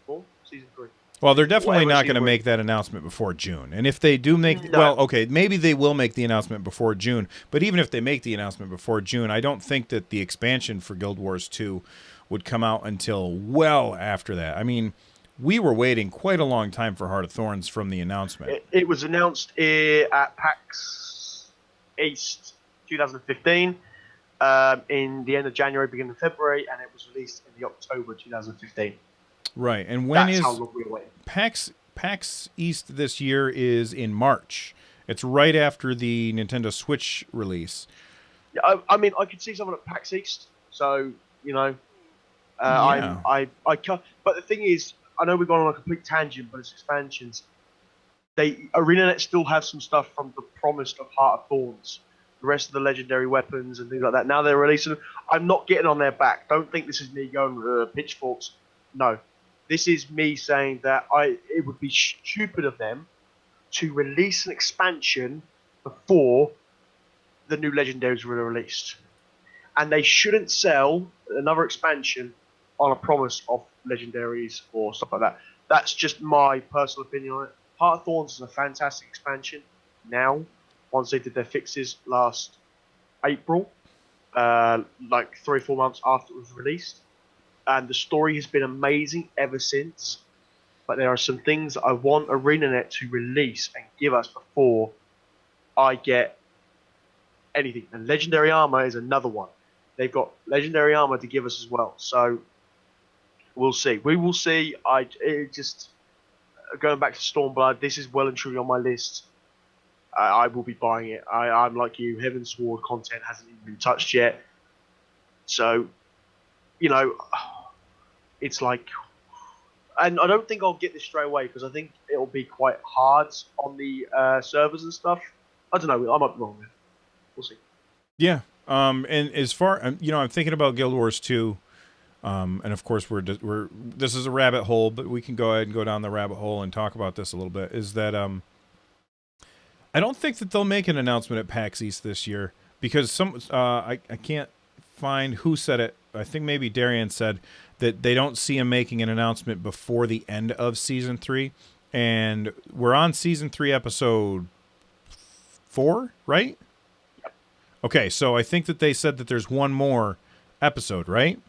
4, season 3. Well, they're definitely Whatever not going season to we're make that announcement before June. And if they do make, No. well, okay, maybe they will make the announcement before June. But even if they make the announcement before June, I don't think that the expansion for Guild Wars 2 would come out until well after that. I mean, we were waiting quite a long time for Heart of Thorns from the announcement. It was announced at PAX East 2015 in the end of January, beginning of February, and it was released in the October 2015. Right. And when That's is how long we were waiting. PAX East this year is in March. It's right after the Nintendo Switch release. Yeah, I mean, I could see someone at PAX East, so you know, Yeah. I can't. But the thing is, I know we've gone on a complete tangent, but it's expansions. ArenaNet still have some stuff from the promise of Heart of Thorns, the rest of the legendary weapons and things like that. Now they're releasing them. I'm not getting on their back. Don't think this is me going pitchforks. No, this is me saying that it would be stupid of them to release an expansion before the new legendaries were released, and they shouldn't sell another expansion on a promise of legendaries or stuff like that. That's just my personal opinion on it. Heart of Thorns is a fantastic expansion now, once they did their fixes last April, like 3 or 4 months after it was released. And the story has been amazing ever since. But there are some things that I want ArenaNet to release and give us before I get anything. And Legendary Armor is another one. They've got Legendary Armor to give us as well. So we'll see. We will see. Going back to Stormblood, this is well and truly on my list. I will be buying it. I'm like you. Heaven's Sword content hasn't even been touched yet. So, you know, it's like, and I don't think I'll get this straight away because I think it'll be quite hard on the servers and stuff. I don't know. I might be wrong there. We'll see. Yeah. And as far, I'm thinking about Guild Wars 2. And of course, this is a rabbit hole, but we can go ahead and go down the rabbit hole and talk about this a little bit. Is that I don't think that they'll make an announcement at PAX East this year because I can't find who said it. I think maybe Darian said that they don't see him making an announcement before the end of season 3, and we're on season 3, episode 4, right? Yep. Okay, so I think that they said that there's one more episode, right?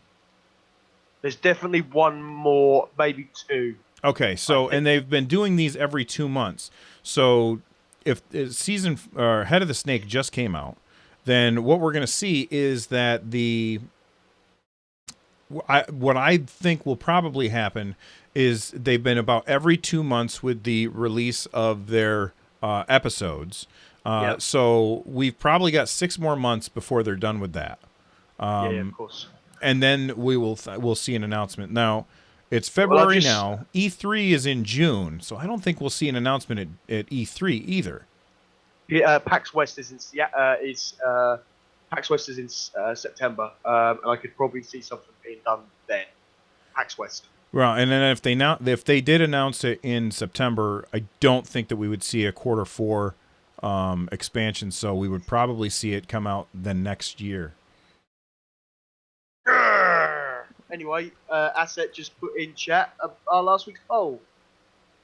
There's definitely one more, maybe 2. Okay, so and they've been doing these every 2 months. So if season Head of the Snake just came out, then what we're going to see is that what I think will probably happen is they've been about every 2 months with the release of their episodes. Yep. So we've probably got 6 more months before they're done with that. Yeah, of course. And then we'll see an announcement. Now, it's February now. E3 is in June, so I don't think we'll see an announcement at E3 either. Yeah, PAX West is in PAX West is in September, and I could probably see something being done then. PAX West. Well, and then if they did announce it in September, I don't think that we would see a quarter 4 expansion. So we would probably see it come out the next year. Anyway, Asset just put in chat our last week's poll.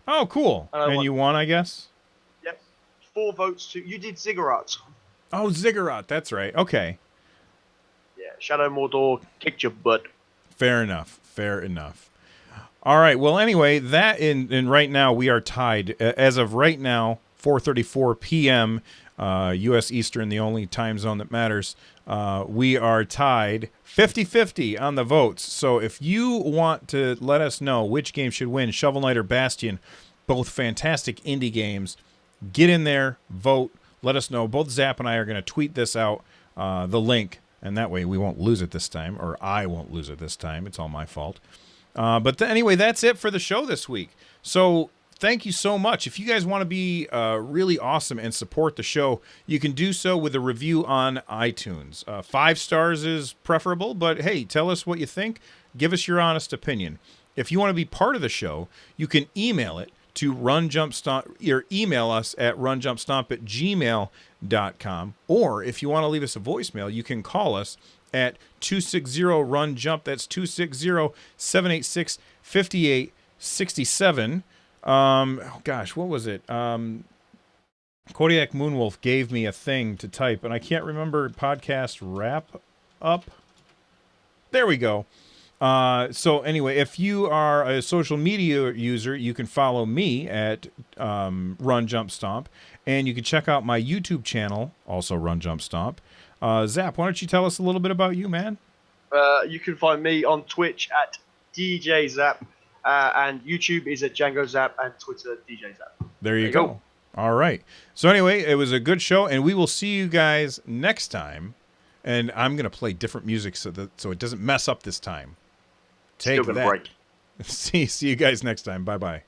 Oh, cool. And you won, I guess? Yep. 4 votes to... You did Ziggurat. Oh, Ziggurat. That's right. Okay. Yeah, Shadow Mordor kicked your butt. Fair enough. All right. Well, anyway, that in right now we are tied. As of right now, 4:34 p.m. U.S. Eastern, the only time zone that matters. We are tied 50-50 on the votes. So if you want to let us know which game should win, Shovel Knight or Bastion, both fantastic indie games, get in there, vote, let us know. Both Zap and I are going to tweet this out, the link, and that way we won't lose it this time, or I won't lose it this time. It's all my fault. But anyway, that's it for the show this week. So thank you so much. If you guys want to be really awesome and support the show, you can do so with a review on iTunes. 5 stars is preferable, but hey, tell us what you think. Give us your honest opinion. If you want to be part of the show, you can email it to runjumpstomp, or email us at runjumpstomp@gmail.com. Or if you want to leave us a voicemail, you can call us at 260-RUN-JUMP. That's 260-786-5867. Oh gosh, what was it? Kodiak Moonwolf gave me a thing to type, and I can't remember. Podcast wrap up. There we go. So anyway, if you are a social media user, you can follow me at Run Jump Stomp, and you can check out my YouTube channel, also Run Jump Stomp. Zap, why don't you tell us a little bit about you, man? You can find me on Twitch at DJ Zap, and YouTube is at Django Zap, and Twitter DJ Zap. There you go. All right. So anyway, it was a good show, and we will see you guys next time. And I'm gonna play different music so it doesn't mess up this time. Take that. Break. See you guys next time. Bye bye.